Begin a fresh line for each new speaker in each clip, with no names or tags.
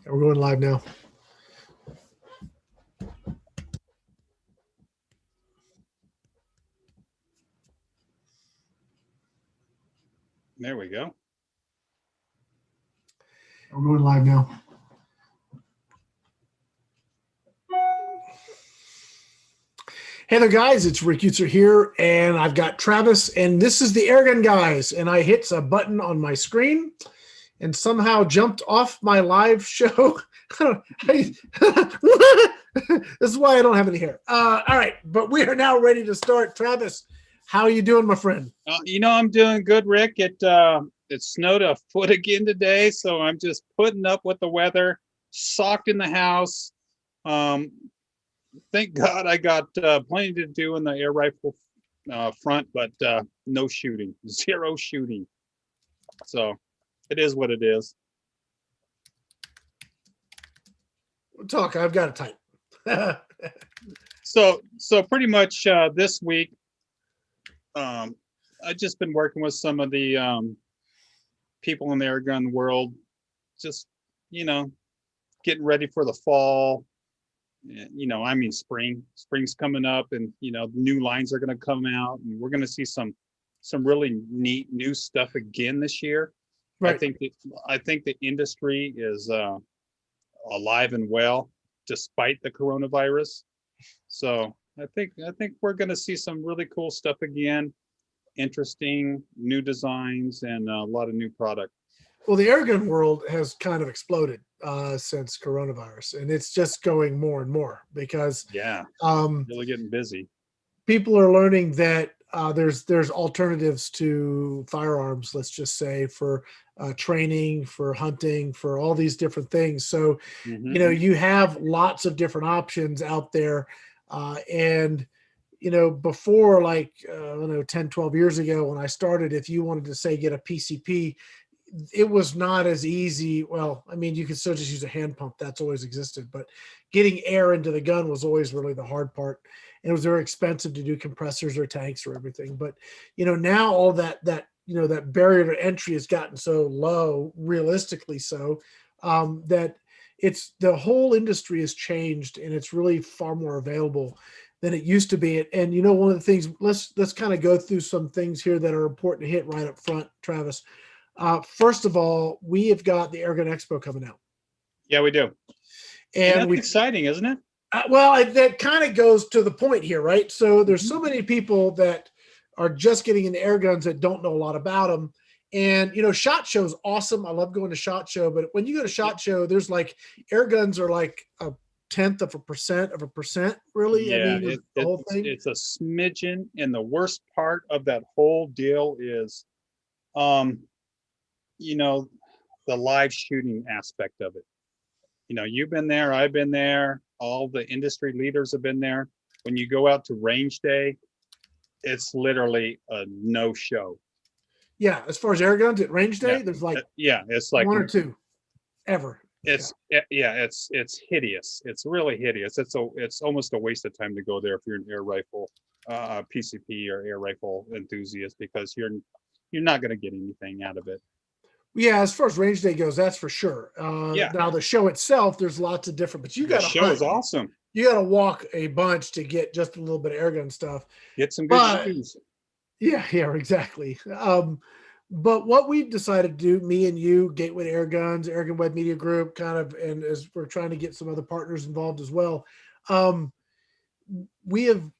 We're going live now.
There we go.
We're going live now. Hey there, guys. It's Rick Utzer here, and I've got Travis, and this is the Airgun Guys, and I hit a button on my screen and somehow jumped off my live show. This is why I don't have any hair. All right, but we are now ready to start. Travis, how are you doing, my friend?
I'm doing good, Rick. It snowed a foot again today, so I'm just putting up with the weather, socked in the house. Thank God I got plenty to do in the air rifle front, but no shooting, zero shooting. So it is what it is.
Talk. I've got it tight.
So pretty much this week, I've just been working with some of the people in the airgun world, just getting ready for the fall. Spring's coming up, and new lines are going to come out, and we're going to see some really neat new stuff again this year. Right. I think the industry is alive and well despite the coronavirus. So I think we're going to see some really cool stuff again, interesting new designs, and a lot of new product.
Well, the airgun world has kind of exploded since coronavirus, and it's just going more and more because
really getting busy.
People are learning that there's alternatives to firearms. Let's just say for training, for hunting, for all these different things. So you have lots of different options out there, and before, like 10, 12 years ago when I started, if you wanted to say get a PCP, it was not as easy. Well, I mean, you could still just use a hand pump. That's always existed, but getting air into the gun was always really the hard part. And it was very expensive to do compressors or tanks or everything. But, now all that barrier to entry has gotten so low, realistically so, that the whole industry has changed, and it's really far more available than it used to be. And, one of the things, let's kind of go through some things here that are important to hit right up front, Travis. First of all, we have got the Airgun Expo coming out.
Yeah, we do. And that's exciting, isn't it?
That kind of goes to the point here, right? So there's so many people that are just getting into air guns that don't know a lot about them. And, SHOT Show is awesome. I love going to SHOT Show, but when you go to SHOT Show, there's like air guns are like 0.1% really.
Yeah, I mean, the whole thing. It's a smidgen. And the worst part of that whole deal is, the live shooting aspect of it. You've been there, I've been there, all the industry leaders have been there. When you go out to range day, it's literally a no show.
Yeah, as far as air guns at range day, there's like
it's like
one or two ever.
It's hideous. It's really hideous. It's almost a waste of time to go there if you're an air rifle PCP or air rifle enthusiast, because you're not going to get anything out of it.
Yeah, as far as range day goes, that's for sure. Now the show itself, there's lots of different, but
the show is awesome.
You got to walk a bunch to get just a little bit of airgun stuff.
Get some good shoes.
Yeah, exactly. But what we've decided to do, me and you, Gateway Airguns, Airgun Web Media Group, kind of, and as we're trying to get some other partners involved as well. We're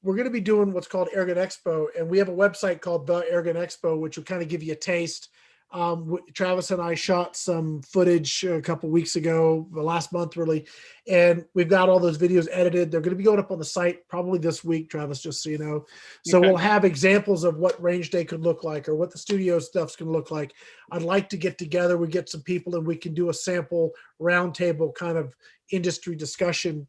going to be doing what's called Airgun Expo, and we have a website called The Airgun Expo, which will kind of give you a taste. Travis and I shot some footage a couple weeks ago, the last month really, and we've got all those videos edited. They're going to be going up on the site probably this week, Travis, just so you know. So We'll have examples of what range day could look like, or what the studio stuff's going to look like. I'd like to get together, we get some people, and we can do a sample roundtable kind of industry discussion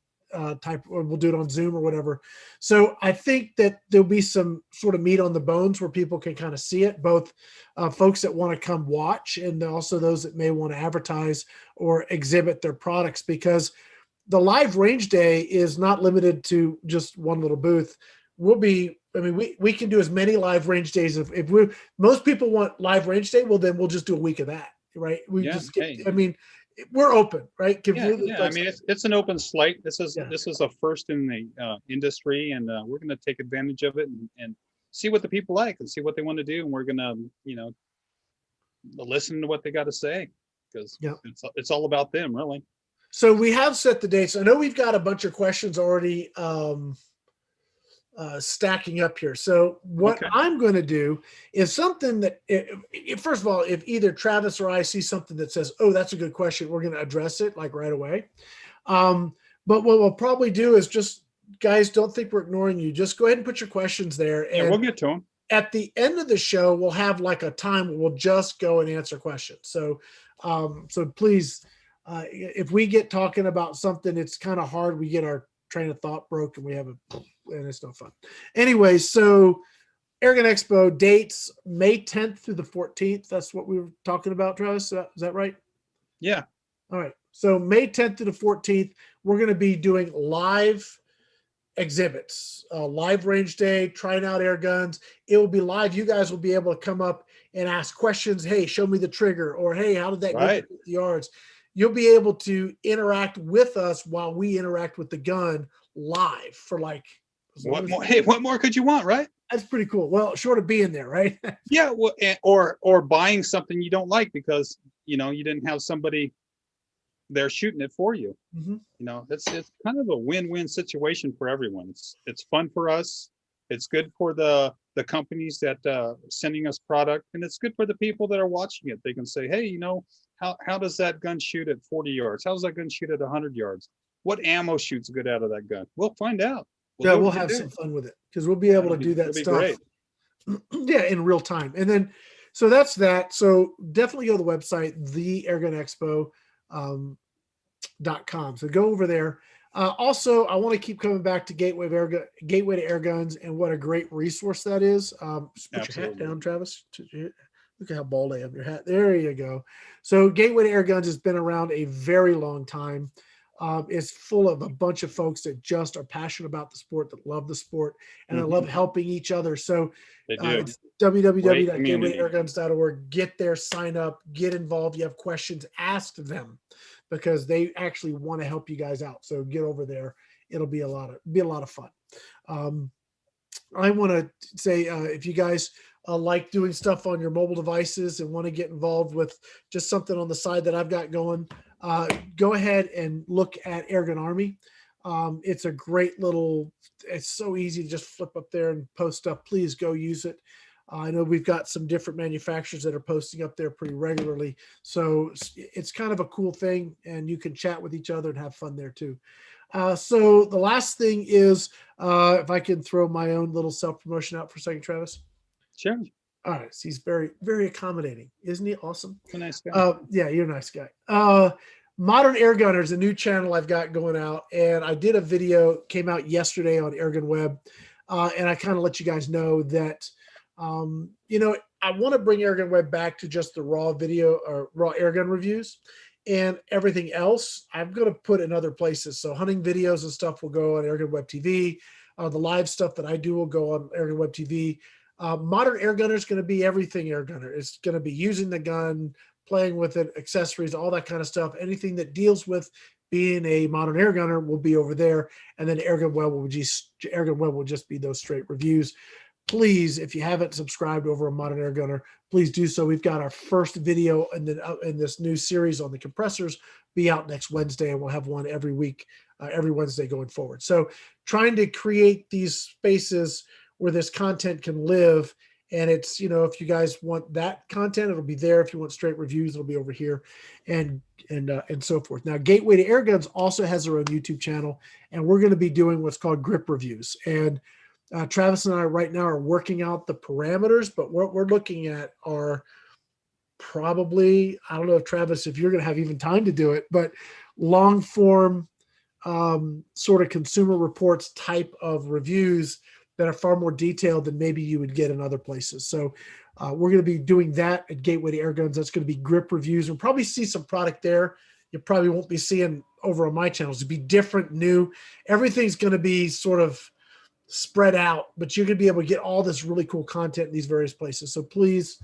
type, or we'll do it on Zoom or whatever. So I think that there'll be some sort of meat on the bones where people can kind of see it, both folks that want to come watch, and also those that may want to advertise or exhibit their products, because the live range day is not limited to just one little booth. We can do as many live range days. If most people want live range day, well, then we'll just do a week of that. Right. we're open, right?
Yeah. I mean, it's an open slate. This is
Yeah.
this is a first in the industry, and we're going to take advantage of it and see what the people like and see what they want to do, and we're going to listen to what they got to say, because
Yeah.
it's all about them, really.
So we have set the dates. I know we've got a bunch of questions already stacking up here. So what I'm going to do is something that, first of all, if either Travis or I see something that says, "Oh, that's a good question," we're going to address it like right away. But what we'll probably do is just, guys, don't think we're ignoring you. Just go ahead and put your questions there. And
yeah, we'll get to them.
At the end of the show, we'll have like a time where we'll just go and answer questions. So, so please, if we get talking about something, it's kind of hard. We get our train of thought broke and and it's no fun. Anyway, so Airgun Expo dates May 10th through the 14th. That's what we were talking about, Travis. Is that right?
Yeah.
All right. So May 10th to the 14th, we're going to be doing live exhibits, live range day, trying out air guns. It will be live. You guys will be able to come up and ask questions. Hey, show me the trigger, or hey, how did that go 50 yards? You'll be able to interact with us while we interact with the gun live for like,
what more? Hey, what more could you want, right?
That's pretty cool. Well, short of being there, right?
Yeah. Well, or buying something you don't like because you didn't have somebody there shooting it for you. It's kind of a win-win situation for everyone. It's fun for us. It's good for the companies that sending us product, and it's good for the people that are watching it. They can say, hey, how does that gun shoot at 40 yards? How does that gun shoot at 100 yards? What ammo shoots good out of that gun? We'll find out.
We'll have some fun with it, because we'll be able to do that stuff. Yeah, in real time. And then, so that's that. So definitely go to the website, theairgunexpo.com. So go over there. Also, I want to keep coming back to Gateway to Airguns and what a great resource that is. Just put your hat down, Travis. Look at how bald I am. Your hat. There you go. So Gateway to Airguns has been around a very long time. It's full of a bunch of folks that just are passionate about the sport, that love the sport, and I love helping each other. So it's www.gatewaytoairguns.org. Get there, sign up, get involved. You have questions, ask them, because they actually want to help you guys out. So get over there. It'll be a lot of fun. I want to say, if you guys like doing stuff on your mobile devices and want to get involved with just something on the side that I've got going, go ahead and look at Airgun Army. It's a great it's so easy to just flip up there and post stuff. Please go use it. I know we've got some different manufacturers that are posting up there pretty regularly. So it's kind of a cool thing, and you can chat with each other and have fun there too. So the last thing is, if I can throw my own little self-promotion out for a second, Travis.
Sure.
All right. So he's very, very accommodating. Isn't he awesome?
A nice guy.
Yeah, you're a nice guy. Modern Air Gunners, a new channel I've got going out, and I did a video, came out yesterday on Airgun Web, and I kind of let you guys know that, I want to bring Airgun Web back to just the raw video or raw airgun reviews, and everything else I'm going to put in other places. So hunting videos and stuff will go on Airgun Web TV. The live stuff that I do will go on Airgun Web TV. Modern Air Gunner is going to be everything Air Gunner. It's going to be using the gun, playing with it, accessories, all that kind of stuff. Anything that deals with being a modern air gunner will be over there. And then Airgun Web will just be those straight reviews. Please, if you haven't subscribed over a Modern Air Gunner, please do so. We've got our first video in this new series on the compressors be out next Wednesday, and we'll have one every week, every Wednesday going forward. So trying to create these spaces where this content can live. And it's, if you guys want that content, it'll be there. If you want straight reviews, it'll be over here, and so forth. Now, Gateway to Airguns also has their own YouTube channel, and we're going to be doing what's called grip reviews. And Travis and I right now are working out the parameters, but what we're looking at are probably, I don't know, Travis, if you're going to have even time to do it, but long form sort of Consumer Reports type of reviews that are far more detailed than maybe you would get in other places. So we're going to be doing that at Gateway to Airguns. That's going to be grip reviews. We'll probably see some product there you probably won't be seeing over on my channels. It'll be different, new. Everything's going to be sort of spread out, but you're going to be able to get all this really cool content in these various places. So please,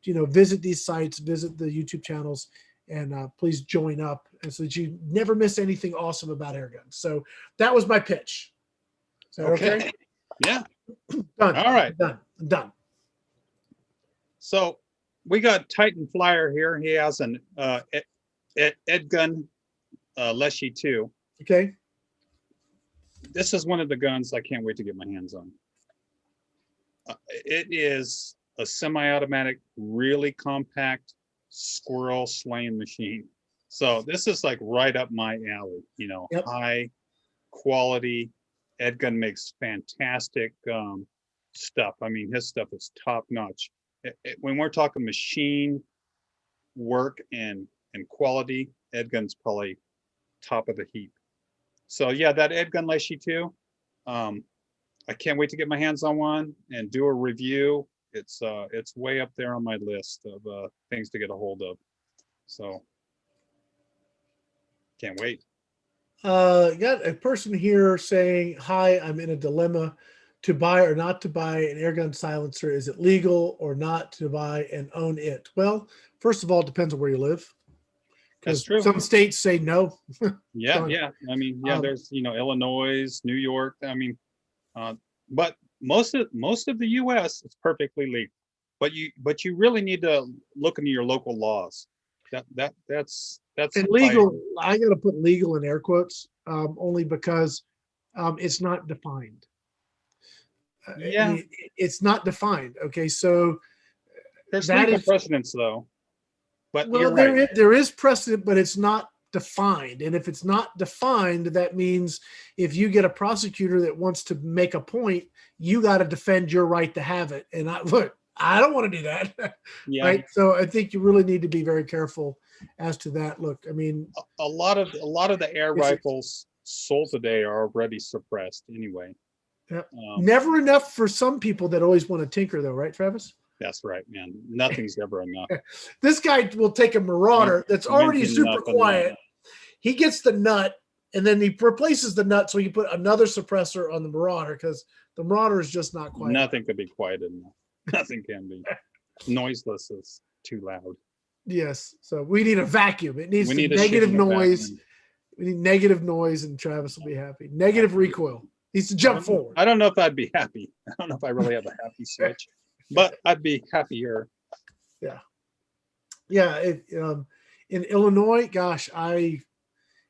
visit these sites, visit the YouTube channels, and please join up, and so that you never miss anything awesome about Airguns. So that was my pitch. Is that okay?
Yeah.
Done.
All right.
Done.
So we got Titan Flyer here. He has an Airgun Leshy 2.
Okay.
This is one of the guns I can't wait to get my hands on. It is a semi-automatic, really compact squirrel slaying machine. So this is like right up my alley, you know,
Yep.
High quality. Airgun makes fantastic stuff. I mean, his stuff is top notch. When we're talking machine work and quality, Airgun's probably top of the heap. So yeah, that Airgun Leshy 2. I can't wait to get my hands on one and do a review. It's way up there on my list of things to get a hold of. So can't wait.
Got a person here saying, "Hi, I'm in a dilemma to buy or not to buy an Airgun silencer. Is it legal or not to buy and own it?" Well, first of all, it depends on where you live.
That's true.
Some states say no.
Yeah, yeah. I mean, yeah, there's, you know, Illinois, New York. I mean, but most of the U.S. is perfectly legal. But you really need to look into your local laws. That's
and legal. I got to put legal in air quotes, only because it's not defined.
Yeah,
I mean, it's not defined. Okay, so
there's legal precedents though. But
well,
you're right.
there is precedent, but it's not defined. And if it's not defined, that means if you get a prosecutor that wants to make a point, you got to defend your right to have it. And I don't want to do that.
Yeah.
Right. So I think you really need to be very careful as to that. Look, I mean,
a lot of the air rifles sold today are already suppressed anyway.
Never enough for some people that always want to tinker, though, right, Travis?
That's right, man. Nothing's ever enough.
This guy will take a Marauder that's already super quiet. He gets the nut, and then he replaces the nut so he put another suppressor on the Marauder because the Marauder is just not quiet.
Nothing could be quiet enough. Nothing can be. Noiseless is too loud.
Yes. So we need a vacuum. It needs
negative
noise. We need negative noise, and Travis will be happy. Negative recoil. Needs to jump forward.
I don't know if I'd be happy. I don't know if I really have a happy switch, but I'd be happier.
Yeah. Yeah. In Illinois, gosh,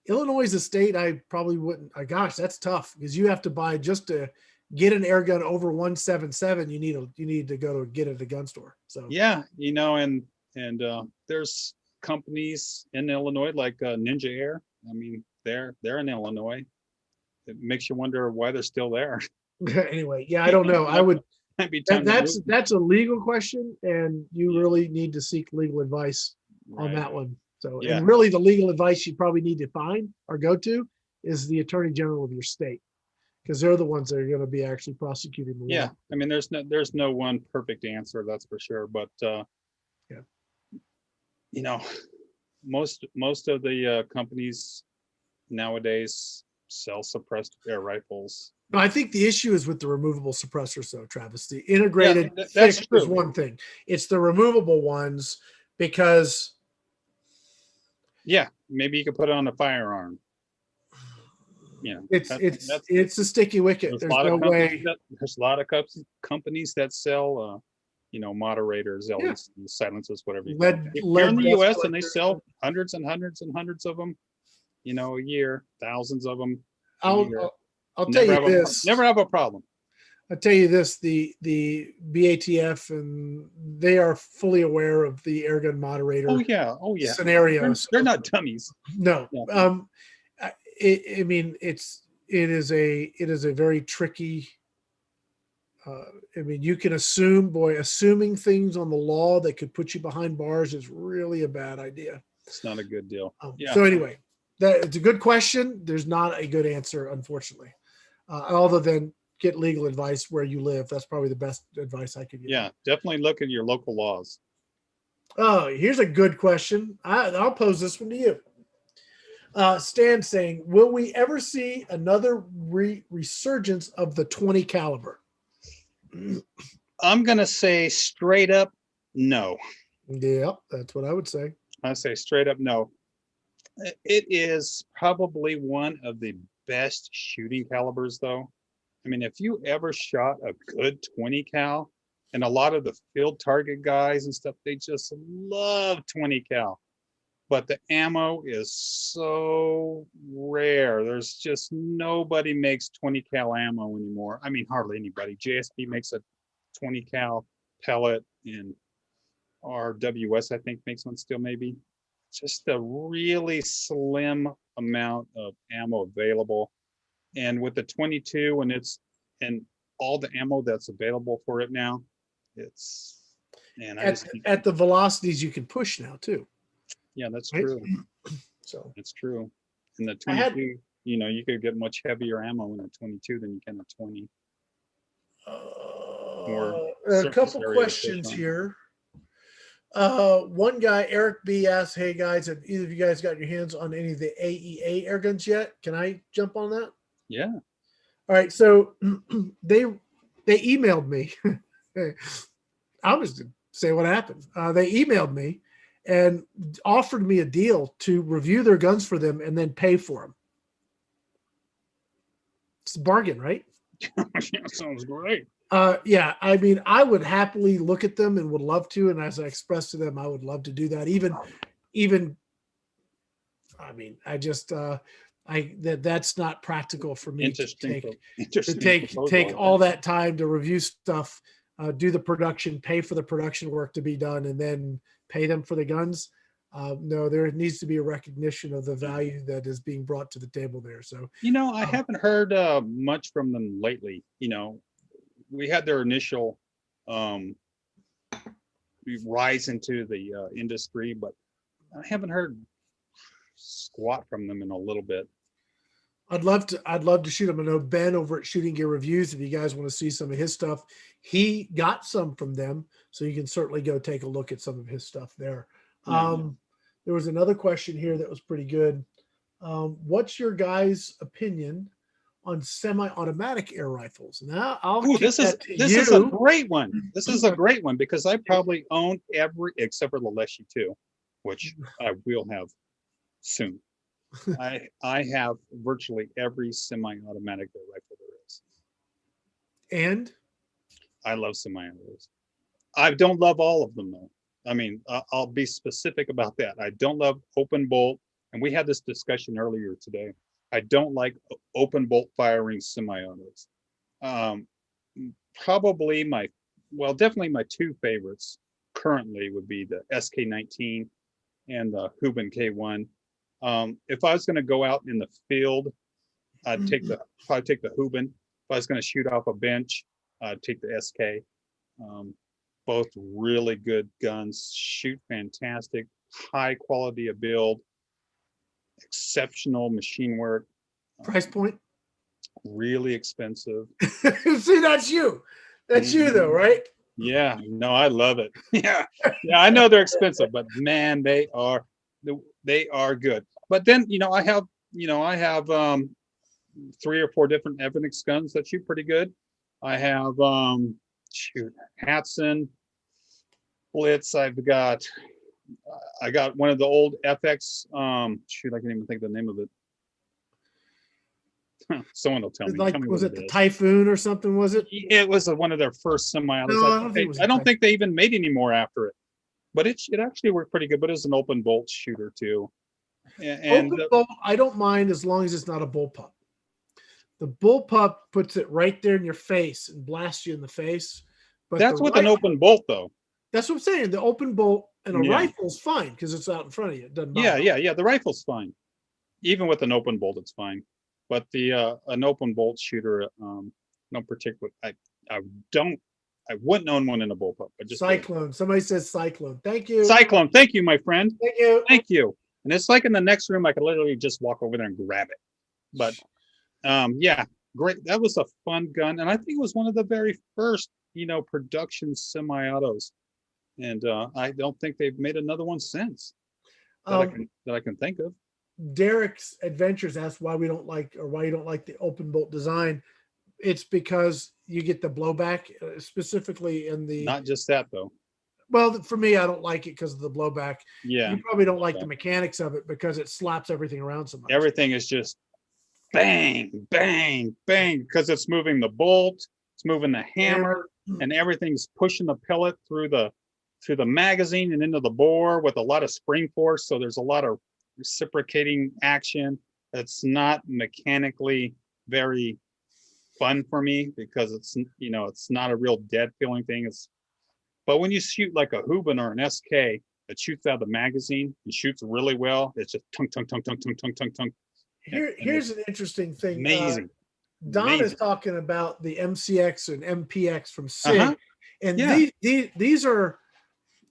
Illinois is a state I probably wouldn't. Gosh, that's tough because you have to buy just to get an air gun over 177. You need to go to get it at a gun store. So
yeah, you know, and there's companies in Illinois like Ninja Air. I mean, they're in Illinois. It makes you wonder why they're still there.
Anyway, yeah, I don't know. I would.
That's
a legal question, and you really need to seek legal advice on that one. So, yeah. And really, the legal advice you probably need to find or go to is the attorney general of your state, because they're the ones that are going to be actually prosecuting the law.
Yeah, I mean, there's no one perfect answer, that's for sure. But
yeah,
you know, most of the companies nowadays sell suppressed air rifles.
No, I think the issue is with the removable suppressors, though, Travis. The integrated fix is one thing. It's the removable ones because.
Yeah, maybe you could put it on a firearm. Yeah,
it's a sticky wicket. There's no way.
There's a lot of companies that sell, moderators, LEDs, silencers, whatever. Here in the U.S., and they sell hundreds and hundreds and hundreds of them. A year, thousands of them.
I'll tell you this.
Never have a problem.
I'll tell you this: the BATF and they are fully aware of the airgun moderator.
Oh yeah.
Scenarios.
They're not dummies.
No. I mean, it is a very tricky. I mean, you can assuming things on the law that could put you behind bars is really a bad idea.
It's not a good deal.
So anyway, it's a good question. There's not a good answer, unfortunately, other than get legal advice where you live. That's probably the best advice I could give.
Yeah, definitely look at your local laws.
Oh, here's a good question. I'll pose this one to you. Stan saying, will we ever see another resurgence of the 20 caliber?
I'm going to say straight up, no.
Yeah, that's what I would say.
I say straight up no. It is probably one of the best shooting calibers, though. I mean, if you ever shot a good 20 cal, and a lot of the field target guys and stuff, they just love 20 cal. But the ammo is so rare. There's just nobody makes 20 cal ammo anymore. I mean, hardly anybody. JSB makes a 20 cal pellet, and RWS, I think, makes one still, maybe. Just a really slim amount of ammo available. And with the 22 and all the ammo that's available for it now, it's, man, I just think,
at the velocities you can push now too.
yeah, that's
Right?
true.
So
It's true. In the 22, you could get much heavier ammo in a 22 than you can a 20. More
a couple
surface area to push
questions
on.
here. One guy, Eric B, asked, "Hey guys, have either of you guys got your hands on any of the AEA air guns yet? Can I jump on that?"
Yeah.
All right. So they emailed me. I'll just say what happened. They emailed me and offered me a deal to review their guns for them and then pay for them. It's a bargain, right?
Sounds great.
Yeah, I mean, I would happily look at them and would love to. And as I expressed to them, I would love to do that. Even, I mean, I just, that's not practical for me to take all that time to review stuff, do the production, pay for the production work to be done, and then pay them for the guns. No, there needs to be a recognition of the value that is being brought to the table there. So,
I haven't heard much from them lately. We had their initial rise into the industry, but I haven't heard squat from them in a little bit.
I'd love to shoot him. I know Ben over at Shooting Gear Reviews, if you guys want to see some of his stuff, he got some from them, so you can certainly go take a look at some of his stuff there. There was another question here that was pretty good. What's your guys' opinion on semi-automatic air rifles? Now,
this is a great one. This is a great one because I probably own every except for the Leshy 2, which I will have soon. I have virtually every semi-automatic air rifle there is.
And
I love semi-autos. I don't love all of them though. I mean, I'll be specific about that. I don't love open bolt, and we had this discussion earlier today. I don't like open bolt firing semi-autos. Probably definitely my two favorites currently would be the SK19 and the Hubin K1. If I was going to go out in the field, I'd probably take the Hubin. If I was going to shoot off a bench, I'd take the SK. Both really good guns, shoot fantastic, high quality of build, exceptional machine work.
Price point?
Really expensive.
See, that's you. That's you though, right?
Yeah, no, I love it. Yeah, I know they're expensive, but man, they are good. But then, I have 3 or 4 different Evanix guns that shoot pretty good. I have Hatson, Blitz. I got one of the old FX. I can't even think of the name of it. Someone will tell me.
Was it the Typhoon or something? Was it?
It was one of their first semi-autos.
No,
I don't think they even made any more after it. But it actually worked pretty good. But it's an open bolt shooter too. And
open bolt, I don't mind as long as it's not a bullpup. The bullpup puts it right there in your face and blasts you in the face. But
that's with an open bolt, though.
That's what I'm saying. The open bolt and a rifle's fine because it's out in front of you. It doesn't bother.
Yeah. The rifle's fine. Even with an open bolt, it's fine. But the an open bolt shooter, no particular. I wouldn't own one in a bullpup. But just
Cyclone. Somebody says Cyclone. Thank you.
Cyclone. Thank you, my friend.
Thank you.
And it's like in the next room, I could literally just walk over there and grab it. But great. That was a fun gun, and I think it was one of the very first, production semi-autos. And I don't think they've made another one since that I can think of.
Derek's Adventures asked why you don't like the open bolt design. It's because you get the blowback, specifically in the.
Not just that though.
Well, for me, I don't like it because of the blowback.
Yeah.
You probably don't like the mechanics of it because it slaps everything around so much.
Everything is just bang, bang, bang, because it's moving the bolt, it's moving the hammer, and everything's pushing the pellet through the magazine and into the bore with a lot of spring force. So there's a lot of reciprocating action. It's not mechanically very fun for me because it's, you know, it's not a real dead feeling thing. But when you shoot like a Hubin or an SK that shoots out of the magazine and shoots really well, it's just tunk, tunk, tunk, tunk, tunk, tunk, tunk, tunk.
Here's an interesting thing.
Amazing.
Don is talking about the MCX and MPX from SIG, and these are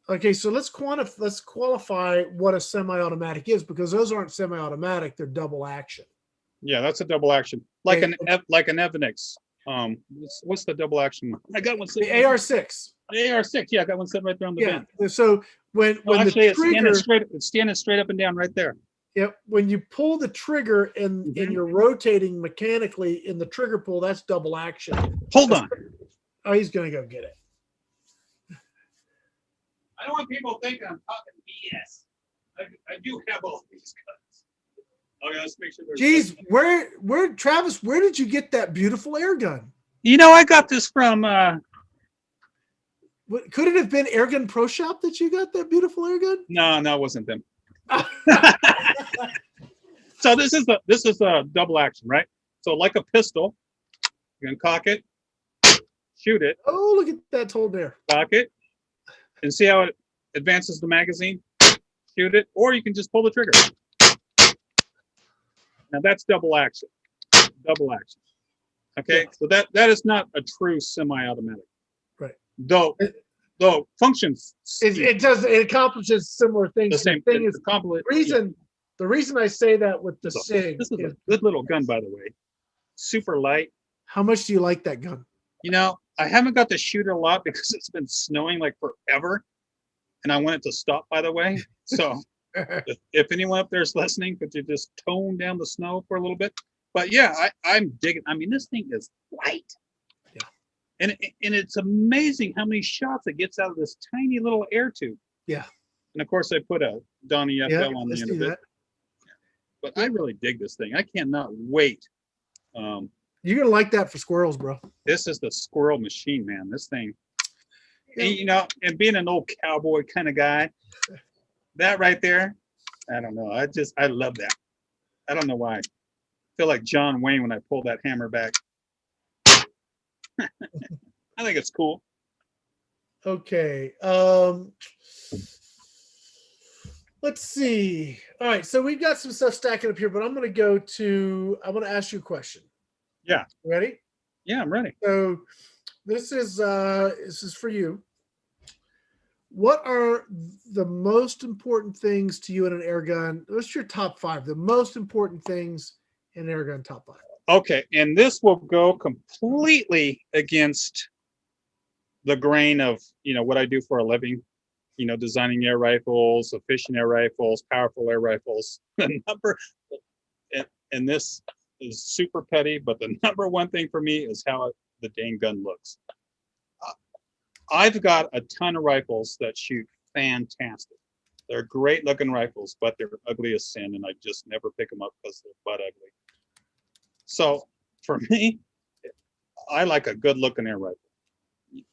okay. So let's qualify what a semi-automatic is, because those aren't semi-automatic; they're double action.
Yeah, that's a double action, like an Evanix. What's the double action one? I got one. The
AR6.
AR6. Yeah, I got one sitting right there on the bench.
So when actually
the trigger, it's standing straight up and down right there.
Yep. When you pull the trigger and you're rotating mechanically in the trigger pull, that's double action.
Hold on.
Oh, he's gonna go get it.
I don't want people thinking I'm talking BS. I do have all these guns. Okay, let's make sure.
Geez, where Travis? Where did you get that beautiful air gun?
You know, I got this from.
Could it have been Airgun Pro Shop that you got that beautiful air gun?
No, it wasn't them. So this is a double action, right? So like a pistol, you can cock it, shoot it.
Oh, look at that hole there.
Cock it, and see how it advances the magazine. Shoot it, or you can just pull the trigger. Now that's double action. Double action. Okay, so that is not a true semi-automatic.
Right.
Though functions.
It accomplishes similar things.
The same
thing is the reason I say that with the SIG.
This is a good little gun, by the way. Super light.
How much do you like that gun?
You know, I haven't got to shoot it a lot because it's been snowing like forever, and I want it to stop, by the way. So if anyone up there is listening, could you just tone down the snow for a little bit? But yeah, I'm digging. I mean, this thing is light. And it's amazing how many shots it gets out of this tiny little air tube.
Yeah.
And of course, I put a Donnie FL on the end of it. But I really dig this thing. I cannot wait.
You're gonna like that for squirrels, bro.
This is the squirrel machine, man. This thing. And, you know, and being an old cowboy kind of guy, that right there, I don't know. I love that. I don't know why. I feel like John Wayne when I pull that hammer back. I think it's cool.
Okay. Let's see. All right. So we've got some stuff stacking up here, but I'm going to ask you a question.
Yeah.
Ready?
Yeah, I'm ready.
So this is for you. What are the most important things to you in an air gun? What's your top 5? The most important things in an air gun top 5.
Okay, and this will go completely against the grain of, you know, what I do for a living, you know, designing air rifles, efficient air rifles, powerful air rifles. The number, and this is super petty, but the number one thing for me is how the dang gun looks. I've got a ton of rifles that shoot fantastic. They're great looking rifles, but they're ugly as sin, and I just never pick them up because they're butt ugly. So for me, I like a good looking air rifle,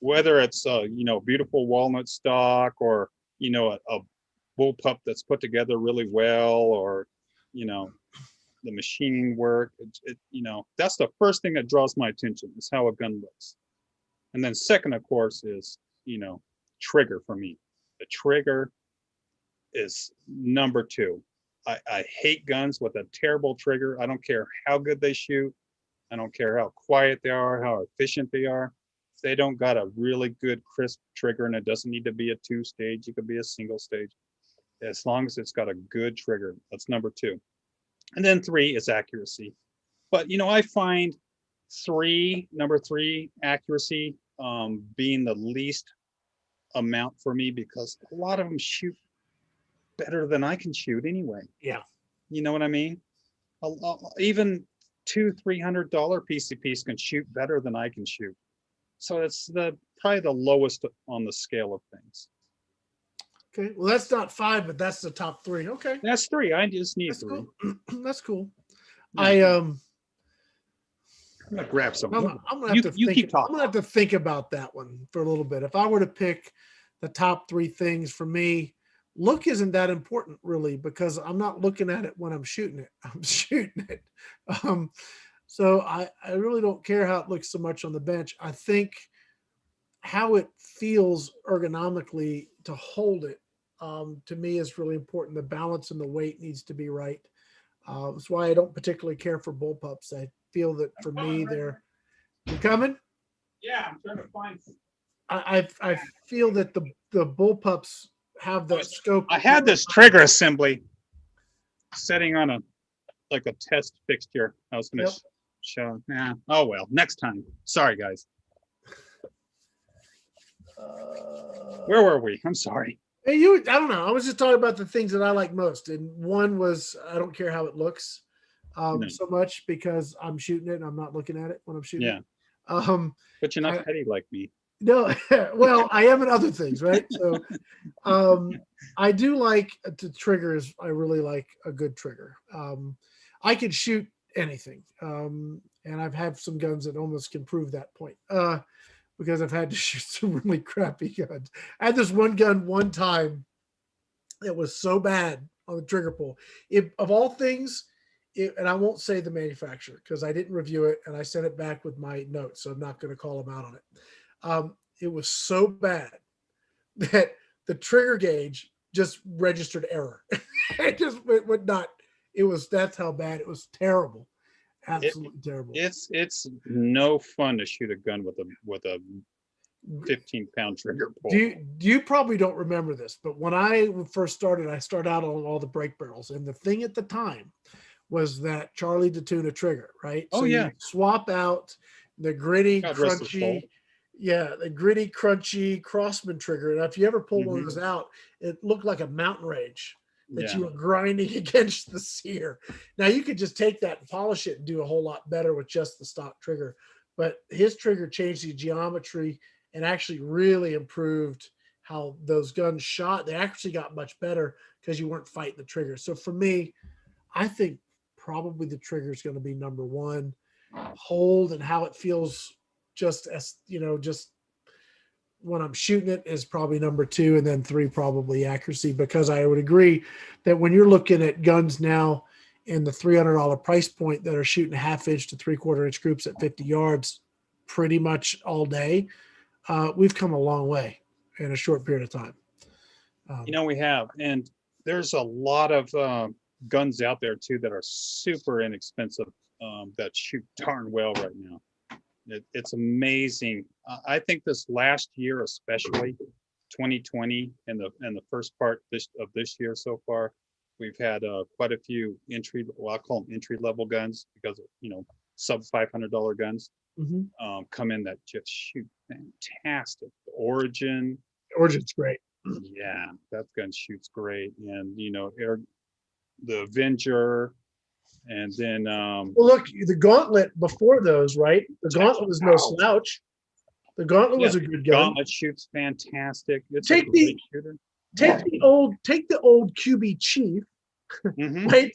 whether it's you know, beautiful walnut stock, or you know, a bullpup that's put together really well, or you know, the machining work. You know, that's the first thing that draws my attention, is how a gun looks. And then second, of course, is, you know, trigger for me. The trigger is number 2. I hate guns with a terrible trigger. I don't care how good they shoot. I don't care how quiet they are, how efficient they are. If they don't got a really good crisp trigger, and it doesn't need to be a 2-stage, it could be a single stage. As long as it's got a good trigger, that's number 2. And then 3 is accuracy. But, you know, I find number 3 accuracy being the least amount for me, because a lot of them shoot better than I can shoot anyway.
Yeah.
You know what I mean? Even $200-300 PCPs can shoot better than I can shoot. So it's probably the lowest on the scale of things.
Okay. Well, that's not 5, but that's the top 3. Okay.
That's 3. I just need
That's
3.
cool. That's cool.
Yeah. I'm gonna grab some.
I'm gonna have to
you
think.
keep talking.
I'm gonna have to think about that one for a little bit. If I were to pick the top 3 things for me, look isn't that important really because I'm not looking at it when I'm shooting it. I'm shooting it. Um, so I really don't care how it looks so much on the bench. I think how it feels ergonomically to hold it to me is really important. The balance and the weight needs to be right. That's why I don't particularly care for bullpups. I feel that for me, they're you coming.
Yeah, I'm trying to find.
I feel that the bullpups have that scope.
I had this trigger assembly setting on a test fixture. I was going to show. Yeah. Oh well. Next time. Sorry, guys. Where were we? I'm sorry.
Hey, I don't know. I was just talking about the things that I like most, and one was I don't care how it looks so much because I'm shooting it and I'm not looking at it when I'm shooting.
Yeah.
It.
But you're not petty like me.
No, well, I am in other things, right? So, I do like the triggers. I really like a good trigger. I could shoot anything, and I've had some guns that almost can prove that point. Because I've had to shoot some really crappy guns. I had this one gun one time that was so bad on the trigger pull. Of all things, and I won't say the manufacturer because I didn't review it and I sent it back with my notes, so I'm not going to call them out on it. It was so bad that the trigger gauge just registered error. It would not. That's how bad it was. Terrible. Absolutely terrible.
It's no fun to shoot a gun with a 15-pound trigger pull.
You probably don't remember this, but when I first started, I started out on all the brake barrels, and the thing at the time was that Charlie DeTuna trigger, right?
Oh, so yeah.
You swap out the gritty, crunchy, the gritty, crunchy Crossman trigger. And if you ever pull one of those out, it looked like a mountain range that you were grinding against the sear. Now you could just take that and polish it and do a whole lot better with just the stock trigger. But his trigger changed the geometry and actually really improved how those guns shot. They actually got much better because you weren't fighting the trigger. So for me, I think probably the trigger is going to be number 1. Hold and how it feels just as, just when I'm shooting it is probably number 2, and then 3 probably accuracy, because I would agree that when you're looking at guns now in the $300 price point that are shooting 1/2 inch to 3/4 inch groups at 50 yards pretty much all day, we've come a long way in a short period of time.
We have, and there's a lot of guns out there too that are super inexpensive that shoot darn well right now. It's amazing. I think this last year, especially 2020 and the first part of this year so far, we've had quite a few I call them entry level guns because of, sub $500 guns come in that just shoot fantastic. The
Origin's great.
Yeah, that gun shoots great, and the Avenger. And then
well, look, the Gauntlet before those, right? The Gauntlet was no slouch. The Gauntlet was a good gun.
Gauntlet shoots fantastic. It's a great shooter.
Take the old QB Chief, right?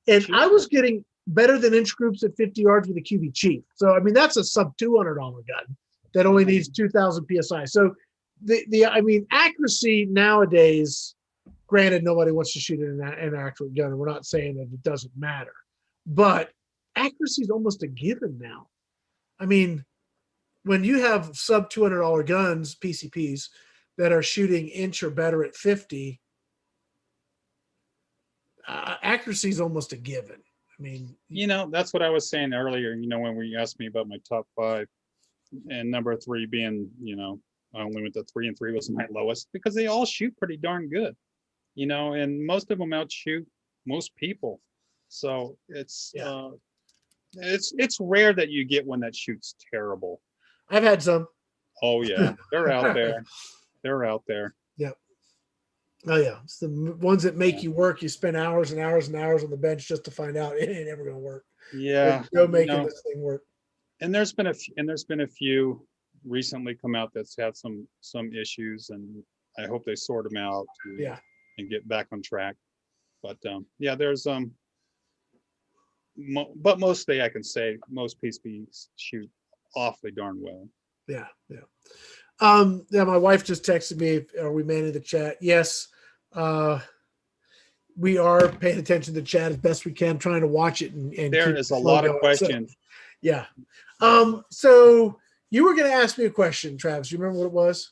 And I was getting better than inch groups at 50 yards with a QB Chief. So I mean that's a sub $200 gun that only needs 2,000 psi. So the accuracy nowadays, granted, nobody wants to shoot an actual gun, and we're not saying that it doesn't matter. But accuracy is almost a given now. I mean, when you have sub $200 guns, PCPs, that are shooting inch or better at 50, accuracy is almost a given. I mean,
that's what I was saying earlier, when we asked me about my top 5 and number 3 being, I only went to 3, and 3 was my lowest because they all shoot pretty darn good, and most of them outshoot most people. So it's rare that you get one that shoots terrible.
I've had some.
Oh yeah, they're out there. They're out there.
Yep. Oh yeah, it's the ones that make you work. You spend hours and hours and hours on the bench just to find out it ain't ever going to work.
Yeah,
go making this thing work.
And there's been a few recently come out that's had some issues, and I hope they sort them out and get back on track. But yeah, there's but mostly I can say most PCBs shoot awfully darn well.
Yeah. Yeah, my wife just texted me, are we manning the chat? Yes. We are paying attention to the chat as best we can, trying to watch it and
there
keep
is a lot of questions.
So, yeah. So you were going to ask me a question, Travis. You remember what it was?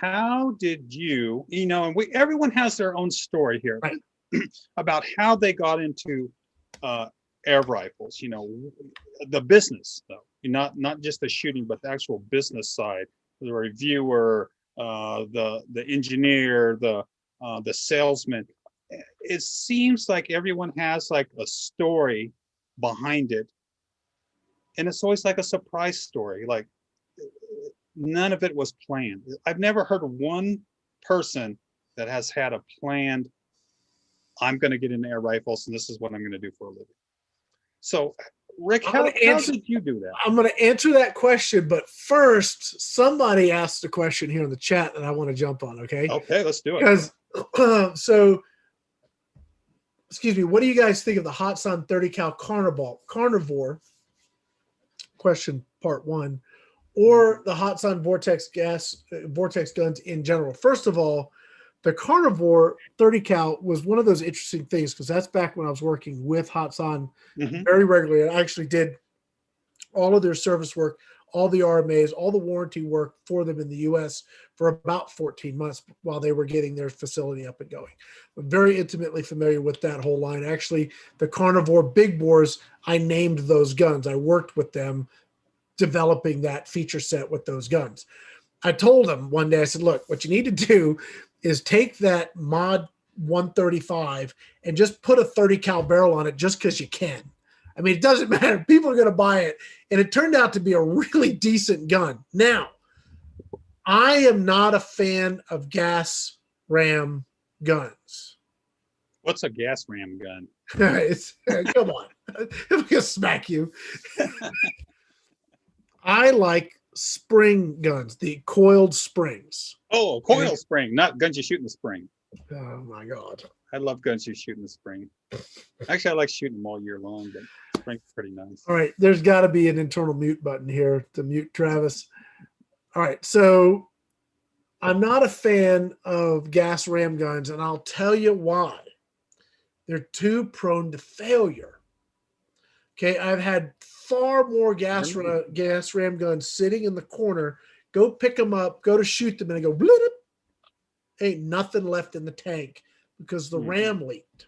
How did you, and everyone has their own story here,
right,
about how they got into air rifles, the business though, not just the shooting, but the actual business side, the reviewer, the engineer, the salesman. It seems like everyone has like a story behind it, and it's always like a surprise story. Like none of it was planned. I've never heard of one person that has had a planned, I'm going to get into air rifles and this is what I'm going to do for a living. So Rick, how did you do that?
I'm going to answer that question, but first, somebody asked a question here in the chat that I want to jump on, okay?
Okay, let's do it.
Because, so, excuse me, what do you guys think of the Hatsan 30 cal carnivore? Question part one. Or the Hatsan vortex guns in general. First of all, the Carnivore 30 cal was one of those interesting things because that's back when I was working with Hatsan very regularly. I actually did all of their service work, all the RMAs, all the warranty work for them in the U.S. for about 14 months while they were getting their facility up and going. I'm very intimately familiar with that whole line. Actually, the Carnivore big bores, I named those guns. I worked with them developing that feature set with those guns. I told him one day, I said, look, what you need to do is take that mod 135 and just put a 30 cal barrel on it just because you can. I mean, it doesn't matter. People are going to buy it. And it turned out to be a really decent gun. Now, I am not a fan of gas ram guns.
What's a gas ram gun?
Come on. I'm going to smack you. I like spring guns, the coiled springs.
Oh, coil spring, not guns you shoot in the spring.
Oh my God.
I love guns you shoot in the spring. Actually, I like shooting them all year long, but spring's pretty nice.
All right, there's got to be an internal mute button here to mute Travis. All right, so I'm not a fan of gas ram guns, and I'll tell you why. They're too prone to failure. Okay, I've had far more gas ram guns sitting in the corner. Go pick them up, go to shoot them, and they go, bloop, ain't nothing left in the tank because the ram leaked.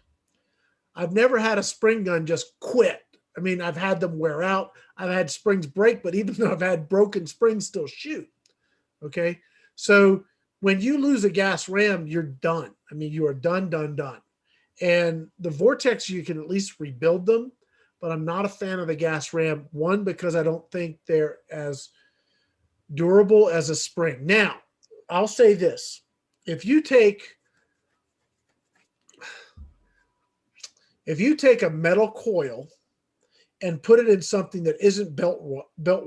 I've never had a spring gun just quit. I mean, I've had them wear out. I've had springs break, but even though I've had broken springs, still shoot. Okay, so when you lose a gas ram, you're done. I mean, you are done. And the Vortex, you can at least rebuild them. But I'm not a fan of the gas ram. One, because I don't think they're as durable as a spring. Now, I'll say this. If you take a metal coil and put it in something that isn't built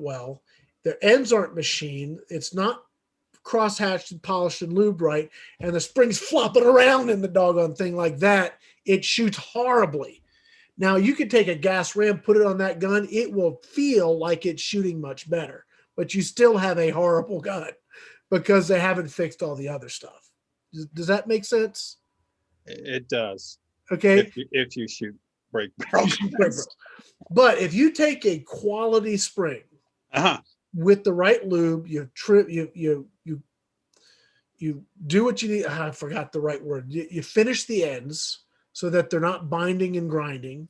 well, the ends aren't machined, it's not cross-hatched and polished and lubed right, and the spring's flopping around in the doggone thing like that, it shoots horribly. Now, you could take a gas ram, put it on that gun. It will feel like it's shooting much better, but you still have a horrible gun because they haven't fixed all the other stuff. Does that make sense?
It does.
Okay.
If you shoot break barrels.
But if you take a quality spring with the right lube, you do what you need. I forgot the right word. You finish the ends so that they're not binding and grinding.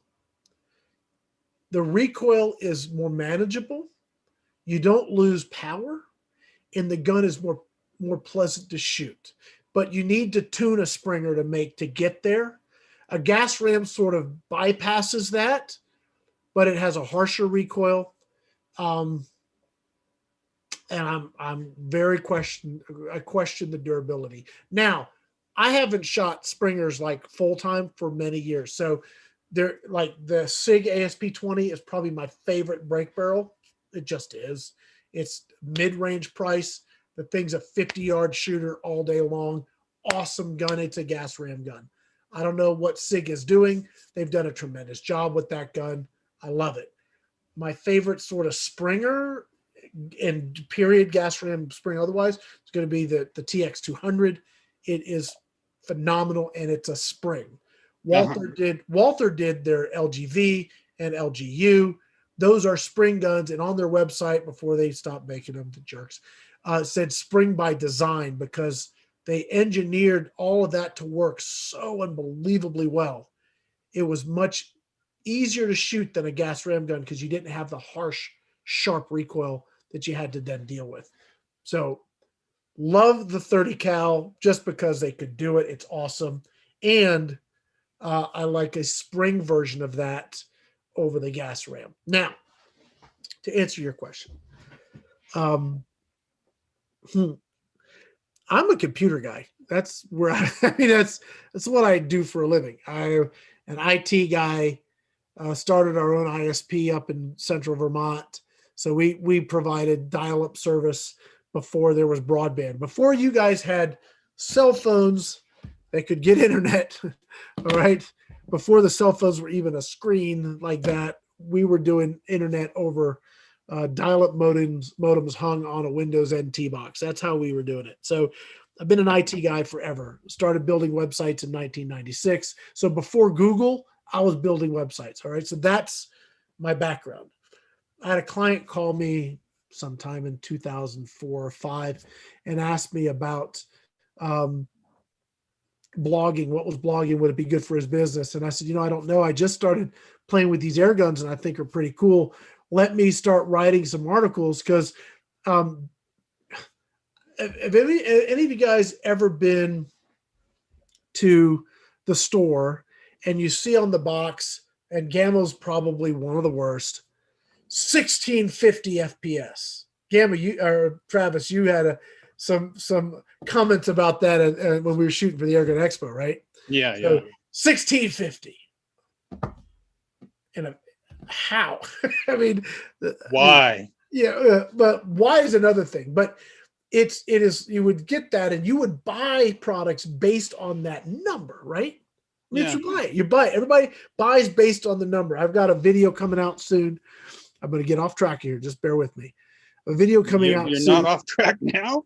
The recoil is more manageable. You don't lose power, and the gun is more pleasant to shoot. But you need to tune a springer to get there. A gas ram sort of bypasses that, but it has a harsher recoil. And I'm very I question the durability. Now, I haven't shot springers like full time for many years. So they're like the SIG ASP-20 is probably my favorite break barrel. It just is. It's mid-range price. The thing's a 50-yard shooter all day long. Awesome gun. It's a gas ram gun. I don't know what SIG is doing. They've done a tremendous job with that gun. I love it. My favorite sort of Springer and period gas ram spring otherwise is going to be the TX200. It is phenomenal, and it's a spring. Walther did their LGV and LGU. Those are spring guns, and on their website before they stopped making them, the jerks, said spring by design, because they engineered all of that to work so unbelievably well. It was much easier to shoot than a gas ram gun because you didn't have the harsh, sharp recoil that you had to then deal with. So love the 30 cal just because they could do it. It's awesome. And I like a spring version of that over the gas ram. Now, to answer your question, I'm a computer guy. That's where I mean, that's what I do for a living. I'm an IT guy. Started our own ISP up in central Vermont. So we provided dial-up service before there was broadband. Before you guys had cell phones that could get internet, all right? Before the cell phones were even a screen like that, we were doing internet over dial-up modems hung on a Windows NT box. That's how we were doing it. So I've been an IT guy forever. Started building websites in 1996. So before Google, I was building websites. All right. So that's my background. I had a client call me sometime in 2004 or 5 and asked me about blogging. What was blogging? Would it be good for his business? And I said, I don't know. I just started playing with these air guns and I think are pretty cool. Let me start writing some articles, because have any of you guys ever been to the store and you see on the box, and Gamma's probably one of the worst, 1650 FPS. Gamma, Travis, you had some comments about that when we were shooting for the Airgun Expo, right?
Yeah,
so, 1650. And how? I mean,
why?
But why is another thing. But it is, you would get that and you would buy products based on that number, right? Yeah. You buy it. Everybody buys based on the number. I've got a video coming out soon. I'm going to get off track here. Just bear with me. A video coming out
soon.
You're
not off track now?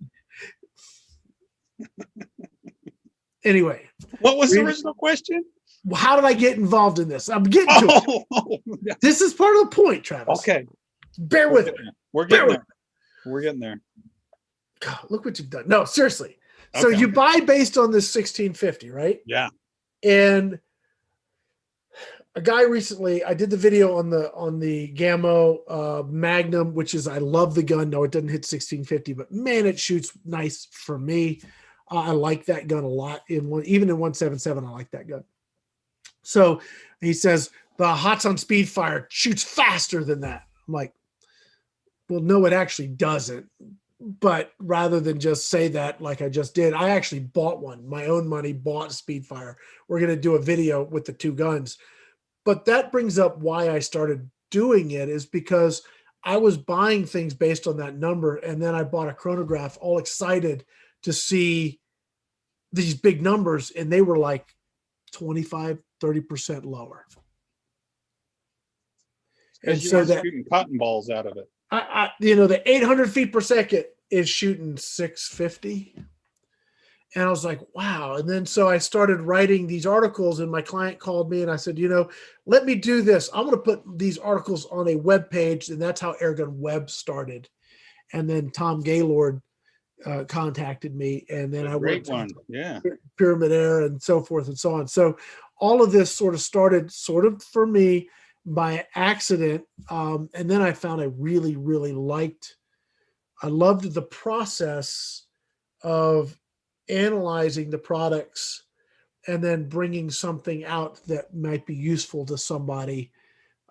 Anyway.
What was the original question?
How did I get involved in this? I'm getting to it. This is part of the point, Travis.
Okay.
Bear with me.
We're getting there. We're getting there.
God, look what you've done. No, seriously. So you buy based on this 1650, right?
Yeah.
And a guy recently, I did the video on the Gamma Magnum, which is, I love the gun. No, it doesn't hit 1650, but man, it shoots nice for me. I like that gun a lot. Even in 177, I like that gun. So he says the Hots on Speed Fire shoots faster than that. I'm like, well, no, it actually doesn't. But rather than just say that like I just did, I actually bought one. My own money, bought a Speedfire. We're going to do a video with the two guns. But that brings up why I started doing it, is because I was buying things based on that number. And then I bought a chronograph all excited to see these big numbers. And they were like 25, 30% lower.
And so that shooting cotton balls out of it.
The 800 feet per second is shooting 650. And I was like, wow. And then so I started writing these articles, and my client called me and I said, let me do this. I'm going to put these articles on a web page. And that's how Airgun Web started. And then Tom Gaylord contacted me, and then I went to Pyramid Air and so forth and so on. So all of this sort of started for me by accident. And then I found I really, really I loved the process of analyzing the products and then bringing something out that might be useful to somebody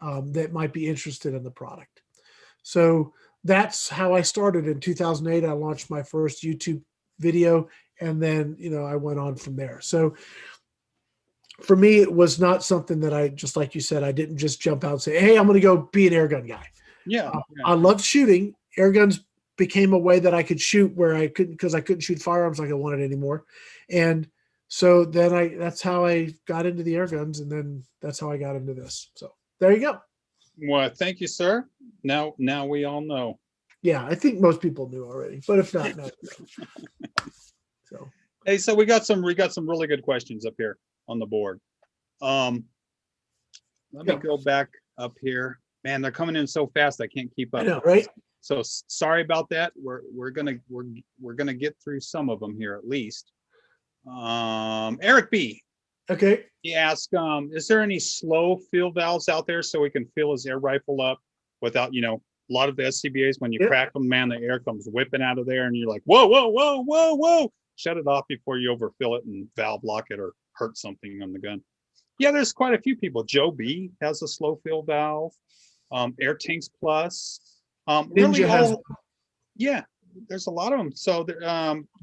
that might be interested in the product. So that's how I started. In 2008, I launched my first YouTube video, and then, I went on from there. So for me, it was not something that I, just like you said, I didn't just jump out and say, hey, I'm going to go be an airgun guy.
Yeah.
I loved shooting. Airguns became a way that I could shoot where I couldn't, because I couldn't shoot firearms like I wanted anymore. And so then that's how I got into the air guns, and then that's how I got into this. So there you go.
Well, thank you, sir. Now we all know.
Yeah, I think most people knew already, but if not, no. So
hey, so we got some really good questions up here on the board. Let me go back up here. Man, they're coming in so fast I can't keep up.
I know, right?
So sorry about that. We're gonna get through some of them here at least. Eric B.
Okay.
He asked, is there any slow fill valves out there so we can fill his air rifle up without, a lot of the SCBAs, when you crack them, man, the air comes whipping out of there and you're like, whoa, whoa, whoa, whoa, whoa. Shut it off before you overfill it and valve lock it or hurt something on the gun. Yeah, there's quite a few people. Joe B has a slow fill valve. Air Tanks Plus. Really yeah, there's a lot of them. So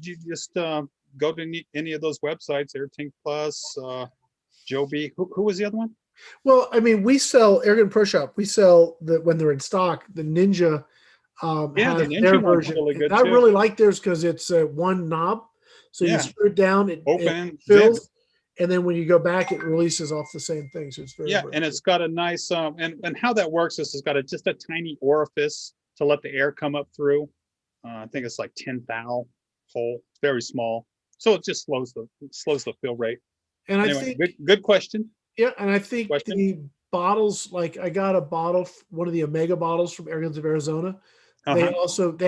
you just go to any of those websites, Air Tank Plus, Joe B. Who was the other one?
Well, I mean, we sell Airgun Pro Shop. We sell when they're in stock, the Ninja.
Yeah, the
Ninja
Ninja version. Really good.
I really like theirs because it's one knob, so you screw it down, it fills, and then when you go back, it releases off the same thing. So it's very
and good. It's got a nice and how that works is it's got just a tiny orifice to let the air come up through. I think it's like 10 thou hole, very small, so it just slows the fill rate. And anyway, I think good question.
Yeah, and I think the bottles, like I got a bottle, one of the Omega bottles from Airguns of Arizona. They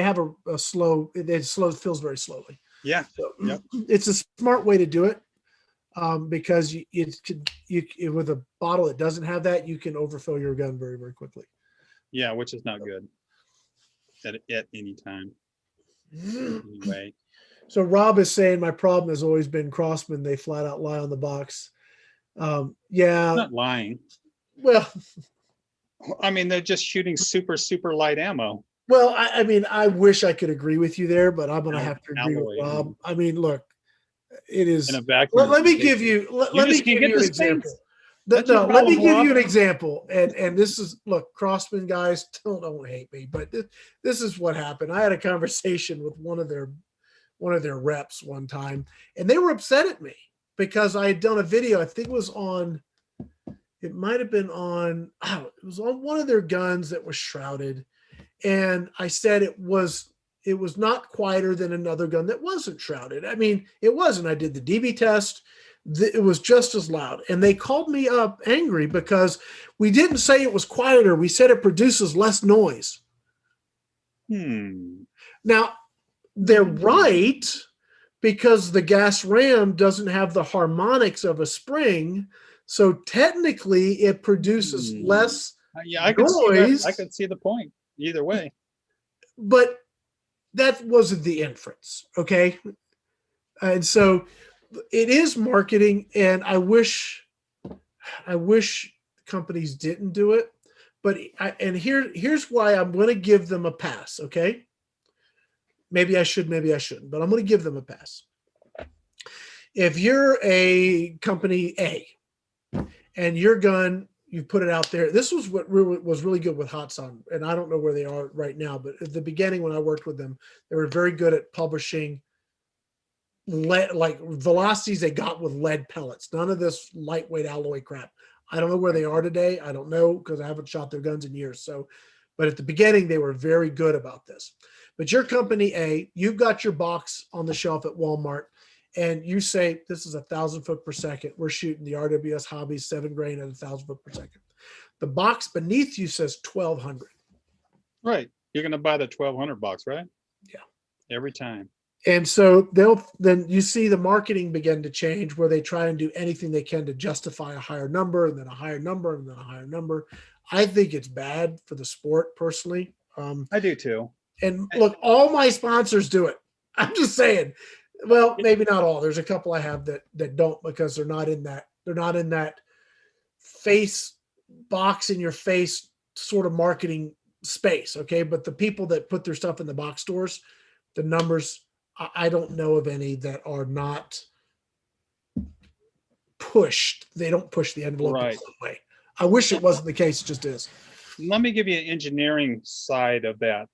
have a slow. It fills very slowly.
Yeah,
so, it's a smart way to do it, because you with a bottle that doesn't have that, you can overfill your gun very, very quickly.
Yeah, which is not good at any time. Anyway.
So Rob is saying my problem has always been Crossman. They flat out lie on the box. Yeah,
not lying.
Well,
I mean, they're just shooting super light ammo.
Well, I mean, I wish I could agree with you there, but I'm going to have to agree with Rob. I mean, look, it is.
In a vacuum.
Let me give you. Let me give you an example. No, let me give you an example. And this is, look, Crossman guys, don't hate me, but this is what happened. I had a conversation with one of their reps one time, and they were upset at me because I had done a video. I think it was on. It might have been on. It was on one of their guns that was shrouded. And I said it was not quieter than another gun that wasn't shrouded. I mean, it wasn't. I did the DB test. It was just as loud. And they called me up angry because we didn't say it was quieter. We said it produces less noise. Now, they're right, because the gas ram doesn't have the harmonics of a spring. So technically, it produces less noise.
I could see the point. Either way,
but that wasn't the inference. Okay. And so it is marketing, and I wish companies didn't do it, but here's why I'm going to give them a pass. Okay. Maybe I should, maybe I shouldn't, but I'm going to give them a pass. If you're a company A and your gun, you put it out there. This was what was really good with Hot Sun, and I don't know where they are right now, but at the beginning when I worked with them, they were very good at publishing lead, like velocities they got with lead pellets. None of this lightweight alloy crap. I don't know where they are today. I don't know, because I haven't shot their guns in years. So, but at the beginning, they were very good about this. But your company A, you've got your box on the shelf at Walmart, and you say, this is 1,000 foot per second. We're shooting the RWS Hobby 7 grain at 1,000 foot per second. The box beneath you says 1,200.
Right. You're going to buy the 1,200 box, right?
Yeah.
Every time.
And so then you see the marketing begin to change, where they try and do anything they can to justify a higher number, and then a higher number, and then a higher number. I think it's bad for the sport, personally.
I do too.
And look, all my sponsors do it. I'm just saying. Well, maybe not all. There's a couple I have that don't, because they're not in that face box in your face sort of marketing space. Okay. But the people that put their stuff in the box stores, the numbers, I don't know of any that are not pushed. They don't push the envelope in some way. I wish it wasn't the case. It just is.
Let me give you an engineering side of that.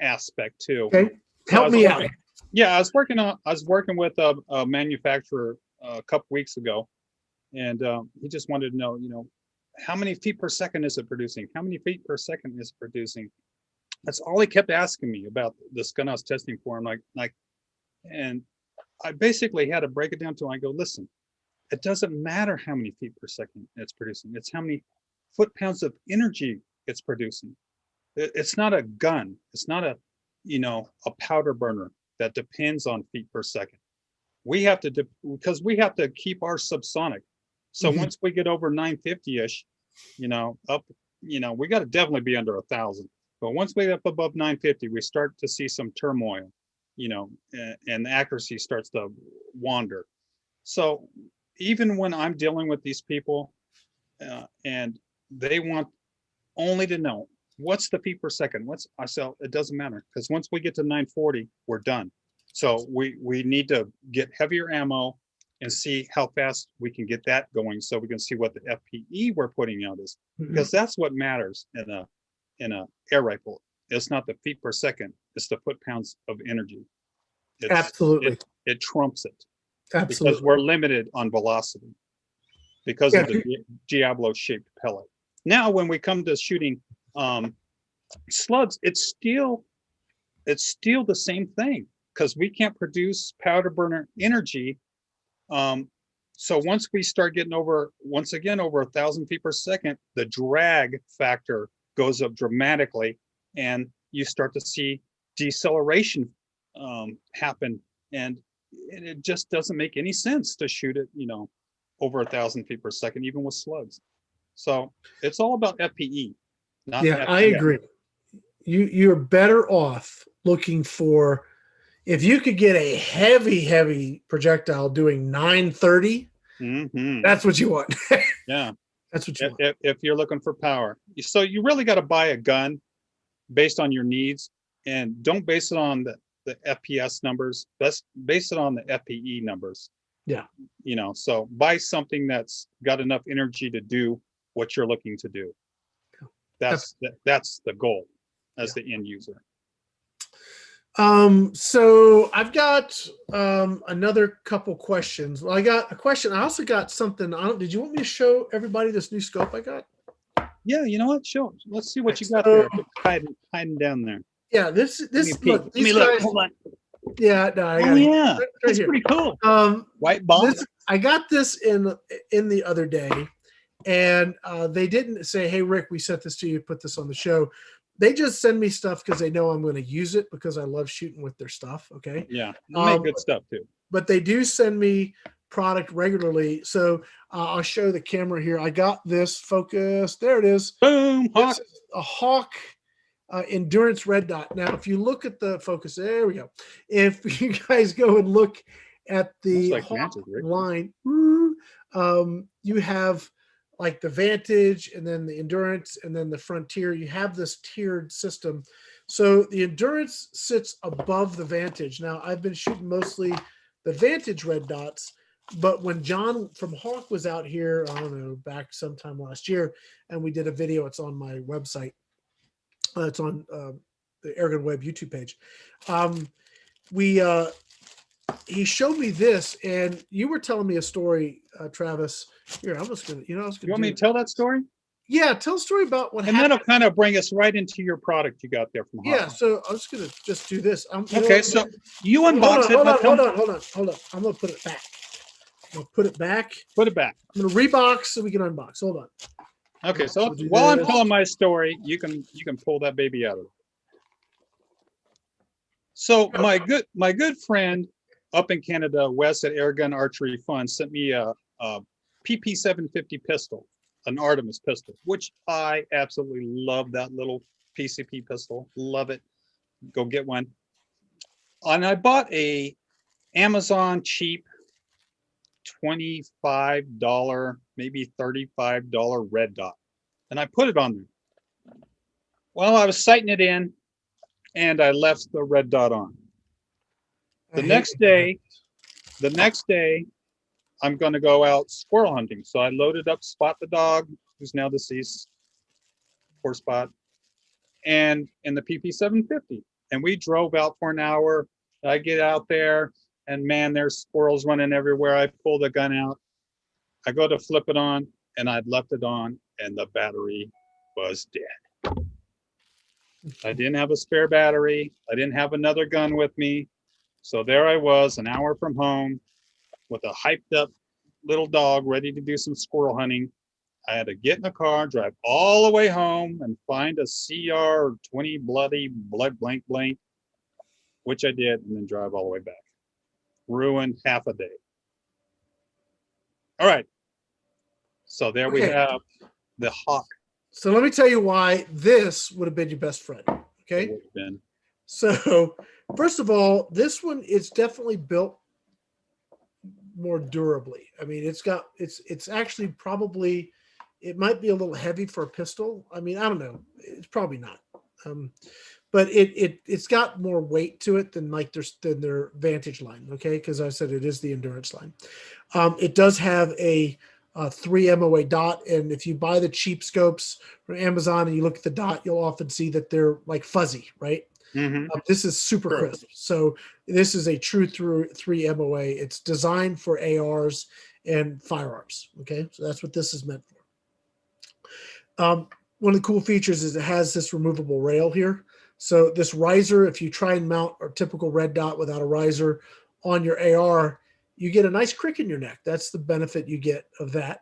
aspect too.
Okay, help me out.
Yeah, I was working with a manufacturer a couple weeks ago, and he just wanted to know, how many feet per second is it producing? How many feet per second is it producing? That's all he kept asking me about this gun I was testing for him. And I basically had to break it down to him. I go, listen, it doesn't matter how many feet per second it's producing. It's how many foot-pounds of energy it's producing. It's not a gun. It's not a powder burner that depends on feet per second. We have to, because we have to keep our subsonic. So once we get over 950-ish, up, we got to definitely be under 1,000. But once we get up above 950, we start to see some turmoil, and the accuracy starts to wander. So even when I'm dealing with these people, and they want only to know what's the feet per second, I say it doesn't matter, because once we get to 940, we're done. So we need to get heavier ammo and see how fast we can get that going, so we can see what the FPE we're putting out is, because that's what matters in a air rifle. It's not the feet per second; it's the foot-pounds of energy.
Absolutely,
it trumps it.
Absolutely,
because we're limited on velocity because of the Diablo-shaped pellet. Now, when we come to shooting slugs, it's still the same thing, because we can't produce powder burner energy. So once we start getting over 1,000 feet per second, the drag factor goes up dramatically, and you start to see deceleration happen, and it just doesn't make any sense to shoot it, over 1,000 feet per second, even with slugs. So it's all about FPE. Not
yeah,
FPF.
I agree. You're better off looking for, if you could get a heavy projectile doing 930, that's what you want.
Yeah,
that's what you want.
If you're looking for power. So you really got to buy a gun based on your needs, and don't base it on the FPS numbers. Base it on the FPE numbers.
Yeah.
So buy something that's got enough energy to do what you're looking to do. That's the goal as the end user.
So I've got another couple questions. Well, I got a question. I also got something. Did you want me to show everybody this new scope I got?
Yeah, you know what? Show. Let's see what you got there. Hiding down there.
Yeah, this look.
These guys, hold on.
Yeah, no,
I got it. That's here. Pretty cool. White box.
I got this in the other day, and they didn't say, "Hey, Rick, we sent this to you. Put this on the show." They just send me stuff because they know I'm going to use it, because I love shooting with their stuff. Okay.
Yeah, you make good stuff too.
But they do send me product regularly, so I'll show the camera here. I got this focus. There it is.
Boom. Hawk.
This is a Hawk. Endurance red dot. Now, if you look at the focus, there we go. If you guys go and look at the Hawk line, you have like the Vantage, and then the Endurance, and then the Frontier. You have this tiered system. So the Endurance sits above the Vantage. Now, I've been shooting mostly the Vantage red dots, but when John from Hawk was out here, I don't know, back sometime last year, and we did a video, it's on my website. It's on the Airgun Web YouTube page. He showed me this, and you were telling me a story, Travis. Here, I'm just gonna, you want
me to tell that story?
Yeah, tell a story about what happened.
And that'll kind of bring us right into your product you got there from Hawk.
Yeah, so I'm just gonna do this.
Okay, so you unbox it.
Hold on. I'm gonna put it back. I'm gonna put it back.
Put it back.
I'm gonna rebox so we can unbox. Hold on.
Okay, so while I'm telling my story, you can pull that baby out of it. So my good friend up in Canada, Wes at Airgun Archery Fun, sent me a PP 750 pistol, an Artemis pistol, which I absolutely love. That little PCP pistol, love it. Go get one. And I bought a Amazon cheap $25, maybe $35 red dot, and I put it on there. Well, I was sighting it in, and I left the red dot on. The next day, I'm going to go out squirrel hunting. So I loaded up Spot the dog, who's now deceased, poor Spot, and in the PP 750. And we drove out for an hour. I get out there, and man, there's squirrels running everywhere. I pull the gun out. I go to flip it on, and I'd left it on, and the battery was dead. I didn't have a spare battery. I didn't have another gun with me. So there I was, an hour from home, with a hyped up little dog ready to do some squirrel hunting. I had to get in the car, drive all the way home, and find a CR 20 bloody blank, which I did, and then drive all the way back. Ruined half a day. All right. So there we have the Hawk.
So let me tell you why this would have been your best friend. Okay.
It would have been.
So first of all, this one is definitely built more durably. I mean, it's actually probably, it might be a little heavy for a pistol. I mean, I don't know. It's probably not. But it's got more weight to it than their Vantage line. Okay. Because I said it is the endurance line. It does have a 3 MOA dot. And if you buy the cheap scopes from Amazon and you look at the dot, you'll often see that they're like fuzzy, right?
Mm-hmm.
This is super crisp. So this is a true 3 MOA. It's designed for ARs and firearms. Okay. So that's what this is meant for. One of the cool features is it has this removable rail here. So this riser, if you try and mount a typical red dot without a riser on your AR, you get a nice crick in your neck. That's the benefit you get of that.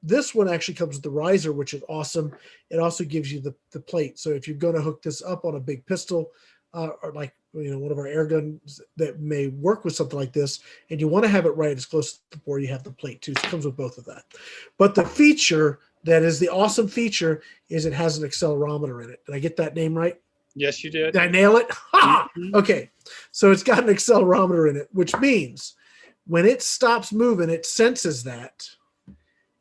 This one actually comes with the riser, which is awesome. It also gives you the plate. So if you're going to hook this up on a big pistol, or like one of our air guns that may work with something like this, and you want to have it right as close to the bore, you have the plate too. So it comes with both of that. But the feature that is the awesome feature is it has an accelerometer in it. Did I get that name right?
Yes, you did.
Did I nail it? Ha! Okay. So it's got an accelerometer in it, which means when it stops moving, it senses that.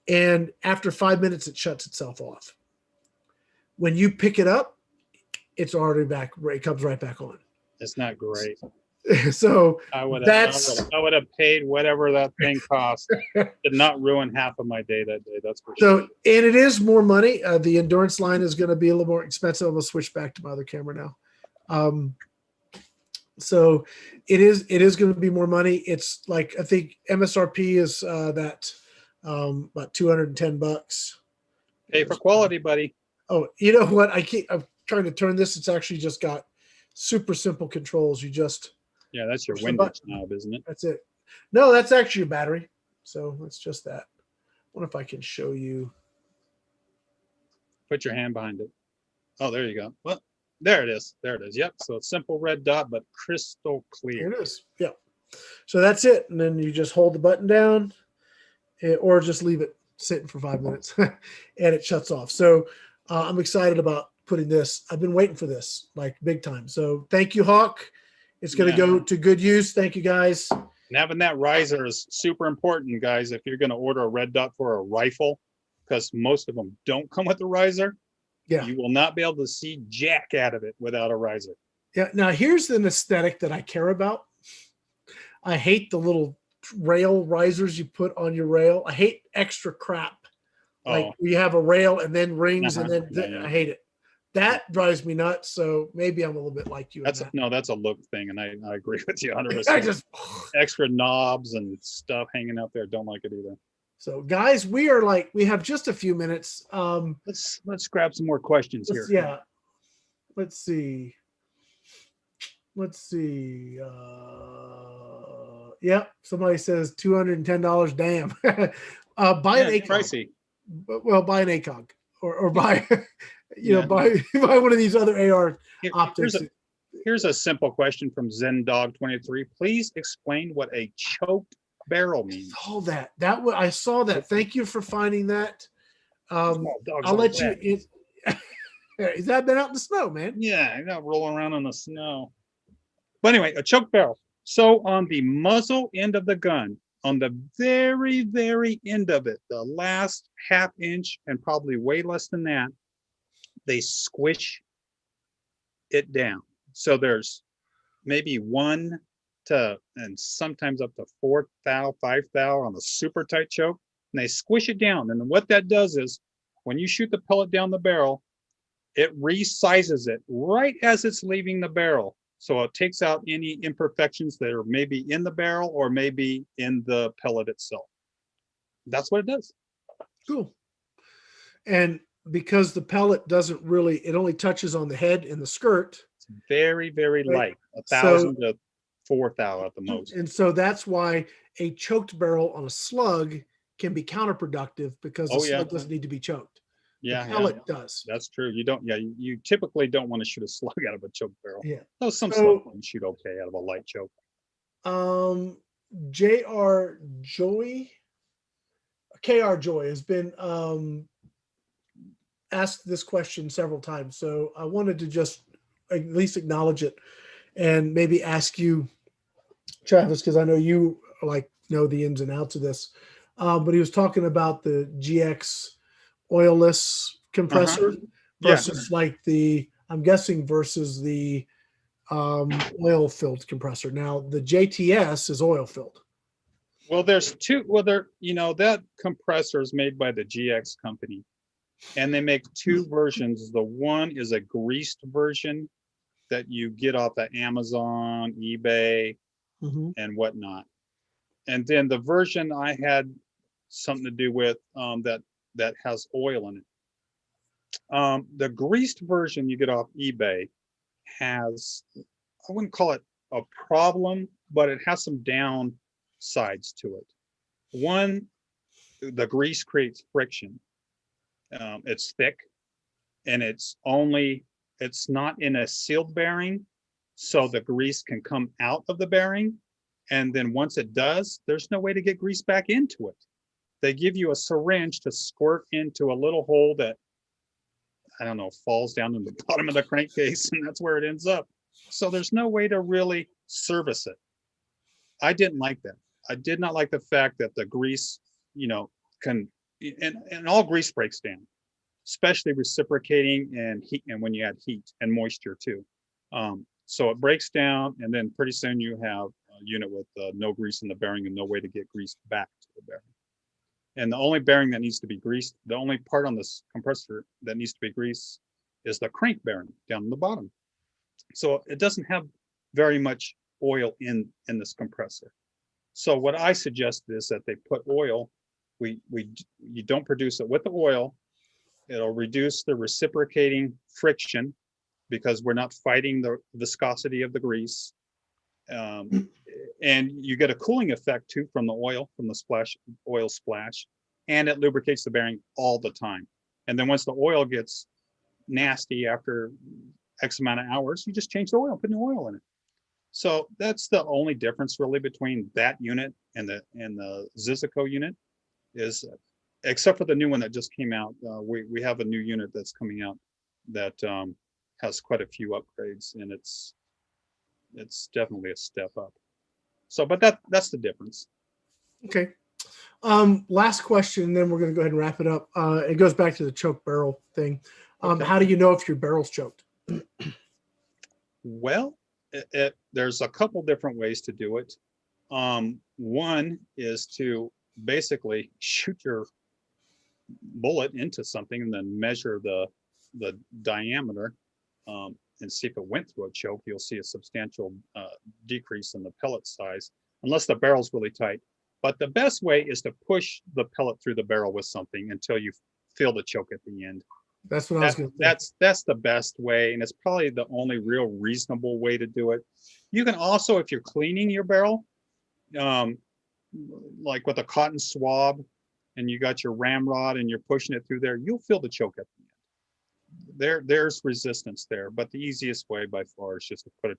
And after 5 minutes, it shuts itself off. When you pick it up, it's already back. It comes right back on.
It's not great.
So
I would have paid whatever that thing cost. Did not ruin half of my day that day. That's for sure.
So, and it is more money. The endurance line is going to be a little more expensive. I'm going to switch back to my other camera now. So it is going to be more money. It's like, I think MSRP is about $210.
Pay for quality, buddy.
Oh, you know what? I'm trying to turn this. It's actually just got super simple controls.
Yeah, that's your Windows knob, isn't it?
That's it. No, that's actually your battery. So it's just that. I wonder if I can show you.
Put your hand behind it. Oh, there you go. Well, there it is. There it is. Yep. So it's simple red dot, but crystal clear.
There it is. Yeah. So that's it. And then you just hold the button down or just leave it sitting for 5 minutes and it shuts off. So I'm excited about putting this. I've been waiting for this like big time. So thank you, Hawk. It's going to go to good use. Thank you, guys.
And having that riser is super important, guys, if you're going to order a red dot for a rifle, because most of them don't come with a riser.
Yeah.
You will not be able to see jack out of it without a riser.
Yeah. Now, here's an aesthetic that I care about. I hate the little rail risers you put on your rail. I hate extra crap. Like you have a rail and then rings and then I hate it. That drives me nuts. So maybe I'm a little bit like you.
That's a look thing, and I agree with you 100%. I just extra knobs and stuff hanging out there. Don't like it either.
So guys, we have just a few minutes.
Let's grab some more questions here.
Yeah. Let's see. Yeah. Somebody says $210. Damn. Buy an ACOG.
Pricey.
Well, buy an ACOG or buy, buy one of these other AR optics.
Here's a simple question from ZenDog23. Please explain what a choked barrel means.
Oh, I saw that. Thank you for finding that. I'll let you. Has that been out in the snow, man?
Yeah, I got rolling around in the snow. But anyway, a choked barrel. So on the muzzle end of the gun, on the very, very end of it, the last half inch and probably way less than that, they squish it down. So there's maybe 1 to, and sometimes up to 4 thou, 5 thou on a super tight choke, and they squish it down. And what that does is when you shoot the pellet down the barrel, it resizes it right as it's leaving the barrel. So it takes out any imperfections that are maybe in the barrel or maybe in the pellet itself. That's what it does.
Cool. And because the pellet doesn't really, it only touches on the head and the skirt.
It's very, very light, 1,000 to 4,000 at the most.
And so that's why a choked barrel on a slug can be counterproductive, because the slug doesn't need to be choked.
Yeah,
the pellet does.
That's true. You don't. Yeah, you typically don't want to shoot a slug out of a choked barrel.
Yeah.
Though some slugs can shoot okay out of a light choke.
J.R. Joy, K.R. Joy has been asked this question several times, so I wanted to just at least acknowledge it and maybe ask you, Travis, because I know you know the ins and outs of this. But he was talking about the GX oilless compressor versus I'm guessing versus the oil filled compressor. Now the JTS is oil filled.
Well, there's two. Well, that compressor is made by the GX company, and they make two versions. The one is a greased version that you get off of Amazon, eBay, and whatnot. And then the version I had something to do with that has oil in it. The greased version you get off eBay has, I wouldn't call it a problem, but it has some downsides to it. One, the grease creates friction. It's thick, and it's not in a sealed bearing, so the grease can come out of the bearing. And then once it does, there's no way to get grease back into it. They give you a syringe to squirt into a little hole that, I don't know, falls down in the bottom of the crankcase, and that's where it ends up. So there's no way to really service it. I didn't like that. I did not like the fact that the grease, can, and all grease breaks down, especially reciprocating and heat, and when you add heat and moisture too. So it breaks down, and then pretty soon you have a unit with no grease in the bearing and no way to get grease back to the bearing. And the only bearing that needs to be greased, the only part on this compressor that needs to be greased is the crank bearing down the bottom. So it doesn't have very much oil in this compressor. So what I suggest is that they put oil. You don't produce it with the oil. It'll reduce the reciprocating friction because we're not fighting the viscosity of the grease. And you get a cooling effect too from the oil, from the oil splash, and it lubricates the bearing all the time. And then once the oil gets nasty after X amount of hours, you just change the oil, put new oil in it. So that's the only difference really between that unit and the Zizico unit, is except for the new one that just came out. We have a new unit that's coming out that has quite a few upgrades, and it's definitely a step up. So, but that's the difference.
Okay. Last question, then we're going to go ahead and wrap it up. It goes back to the choke barrel thing. Okay. How do you know if your barrel's choked?
Well, there's a couple different ways to do it. One is to basically shoot your bullet into something and then measure the diameter and see if it went through a choke. You'll see a substantial decrease in the pellet size, unless the barrel's really tight. But the best way is to push the pellet through the barrel with something until you feel the choke at the end.
That's what I was going to say.
That's the best way, and it's probably the only real reasonable way to do it. You can also, if you're cleaning your barrel, like with a cotton swab, and you got your ramrod and you're pushing it through there, you'll feel the choke at the end. There's resistance there, but the easiest way by far is just to put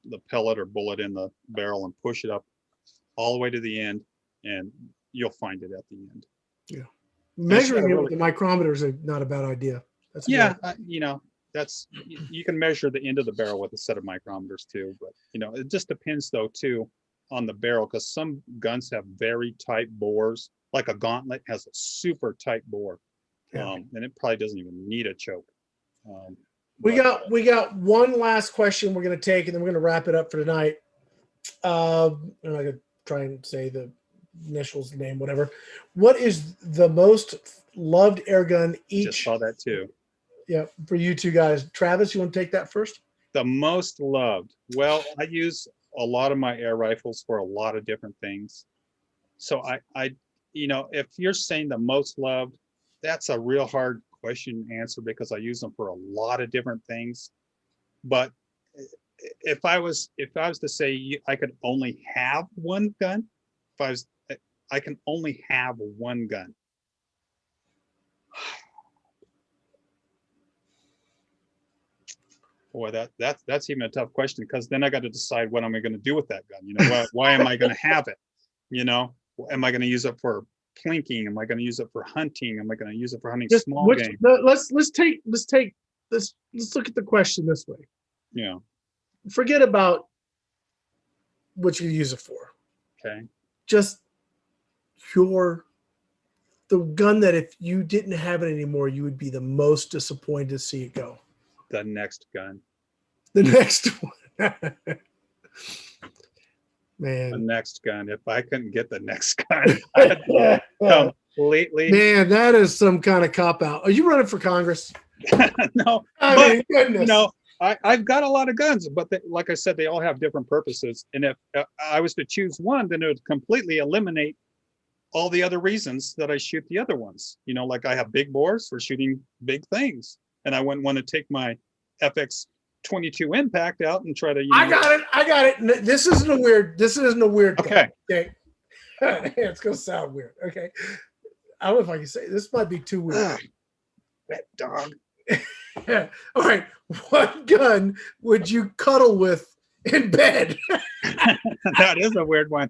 the pellet or bullet in the barrel and push it up all the way to the end, and you'll find it at the end.
Yeah. Measuring it with the micrometer is not a bad idea. That's
that's, you can measure the end of the barrel with a set of micrometers too, but it just depends though too on the barrel, because some guns have very tight bores. Like a Gauntlet has a super tight bore, and it probably doesn't even need a choke.
We got one last question we're going to take, and then we're going to wrap it up for tonight. I'm not going to try and say the initials, name, whatever. What is the most loved air gun each?
Just saw that too.
Yeah, for you two guys. Travis, you want to take that first?
The most loved. Well, I use a lot of my air rifles for a lot of different things. So if you're saying the most loved, that's a real hard question to answer because I use them for a lot of different things. But if I was to say I could only have one gun, I can only have one gun. Boy, that's even a tough question because then I got to decide what am I going to do with that gun? Why am I going to have it? Am I going to use it for plinking? Am I going to use it for hunting? Am I going to use it for hunting small game?
Let's look at the question this way.
Yeah.
Forget about what you use it for.
Okay.
Just the gun that if you didn't have it anymore, you would be the most disappointed to see it go.
The next gun.
The next one. Man.
The next gun. If I couldn't get the next gun, I'd completely.
Man, that is some kind of cop out. Are you running for Congress?
No.
Goodness.
I've got a lot of guns, but like I said, they all have different purposes. And if I was to choose one, then it would completely eliminate all the other reasons that I shoot the other ones. Like I have big bores for shooting big things. And I wouldn't want to take my FX22 impact out and try to.
I got it. This isn't a weird.
Okay.
Thing. Okay. It's gonna sound weird. Okay. I don't know if I can say this. Might be too weird.
That dog.
Yeah. All right. What gun would you cuddle with in bed?
That is a weird one.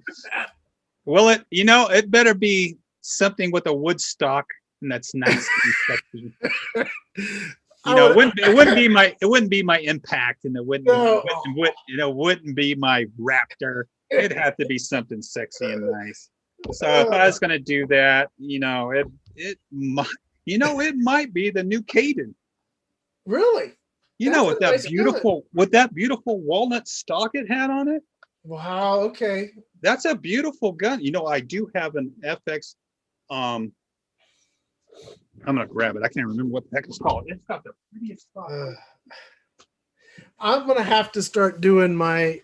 Well, it better be something with a wood stock and that's nice and sexy. It wouldn't be my impact, and it wouldn't be my Raptor. It'd have to be something sexy and nice. So if I was gonna do that, it might be the new Caden.
Really?
With that beautiful walnut stock it had on it.
Wow. Okay.
That's a beautiful gun. I do have an FX. I'm gonna grab it. I can't remember what the heck it's called. It's got the prettiest stuff.
I'm gonna have to start doing my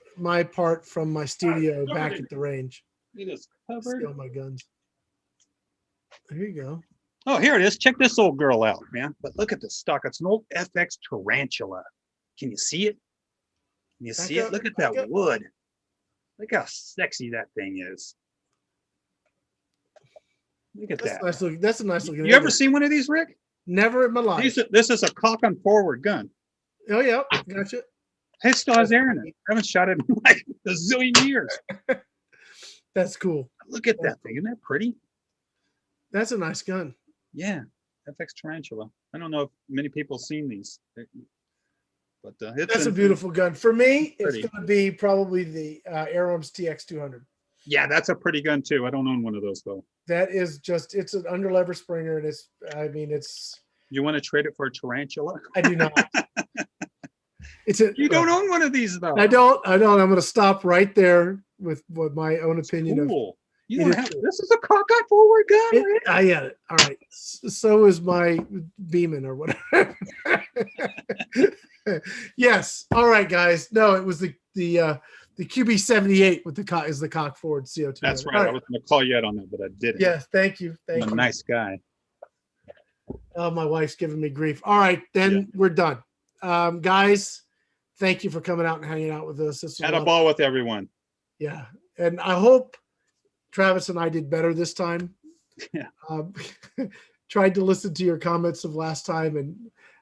part from my studio back at the range.
It is covered.
Steal my guns. Here you go.
Oh, here it is. Check this old girl out, man. But look at the stock. It's an old FX Tarantula. Can you see it? Can you see it? Look at that wood. Look how sexy that thing is. Look at that.
That's a nice looking.
You ever seen one of these, Rick?
Never in my life.
This is a cock on forward gun.
Oh yeah, gotcha.
It still has air in it. I haven't shot it in like a zillion years.
That's cool.
Look at that thing. Isn't that pretty?
That's a nice gun.
Yeah, FX Tarantula. I don't know if many people have seen these, but
that's a beautiful gun. For me, it's going to be probably the Airarms TX200.
Yeah, that's a pretty gun too. I don't own one of those though.
That is it's an underlever Springer, and it's.
You want to trade it for a Tarantula?
I do not.
You don't own one of these though.
I don't. I'm going to stop right there with my own opinion.
Cool. You don't have this is a cockeyed forward gun.
I get it. All right. So is my Beeman or whatever. Yes. All right, guys. No, it was the QB78 with the cock forward CO2.
That's right. I was going to call you out on that, but I didn't.
Yes. Thank you.
I'm a nice guy.
Oh, my wife's giving me grief. All right, then we're done. Guys, thank you for coming out and hanging out with us.
Had a ball with everyone.
Yeah, and I hope Travis and I did better this time.
Yeah.
Tried to listen to your comments of last time and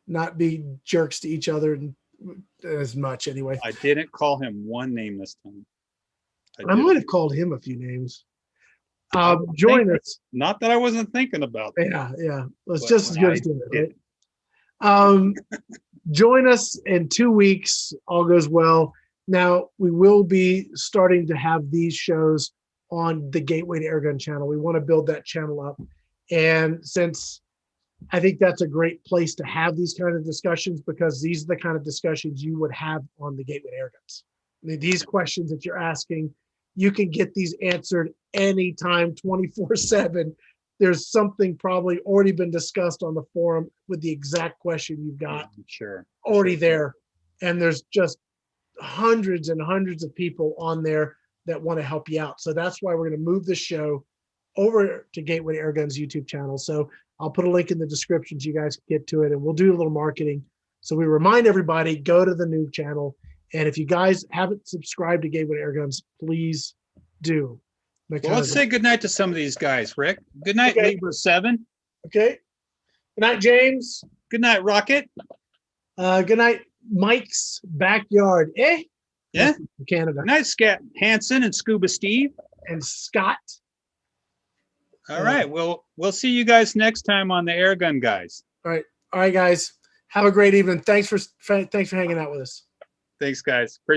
not be jerks to each other as much anyway.
I didn't call him one name this time.
I might have called him a few names. Join us.
Not that I wasn't thinking about it.
Yeah. It's just as good as doing it, right? Join us in 2 weeks. All goes well. Now, we will be starting to have these shows on the Gateway to Airgun channel. We want to build that channel up. And since I think that's a great place to have these kind of discussions, because these are the kind of discussions you would have on the Gateway to Airguns. These questions that you're asking, you can get these answered anytime, 24/7 there's something probably already been discussed on the forum with the exact question you've got already there. And there's just hundreds and hundreds of people on there that want to help you out. So that's why we're going to move the show over to Gateway Airguns YouTube channel. So I'll put a link in the description so you guys can get to it, and we'll do a little marketing. So we remind everybody, go to the new channel. And if you guys haven't subscribed to Gateway Airguns, please do.
Well, let's say goodnight to some of these guys, Rick. Good night,
Okay.
Libra 7.
Okay. Good night, James.
Good night, Rocket.
Good night, Mike's Backyard.
Yeah.
Canada.
Good night, Scat Hansen and Scuba Steve.
And Scott.
All right. We'll see you guys next time on the Airgun Guys.
All right. All right, guys. Have a great evening. Thanks for hanging out with us.
Thanks, guys.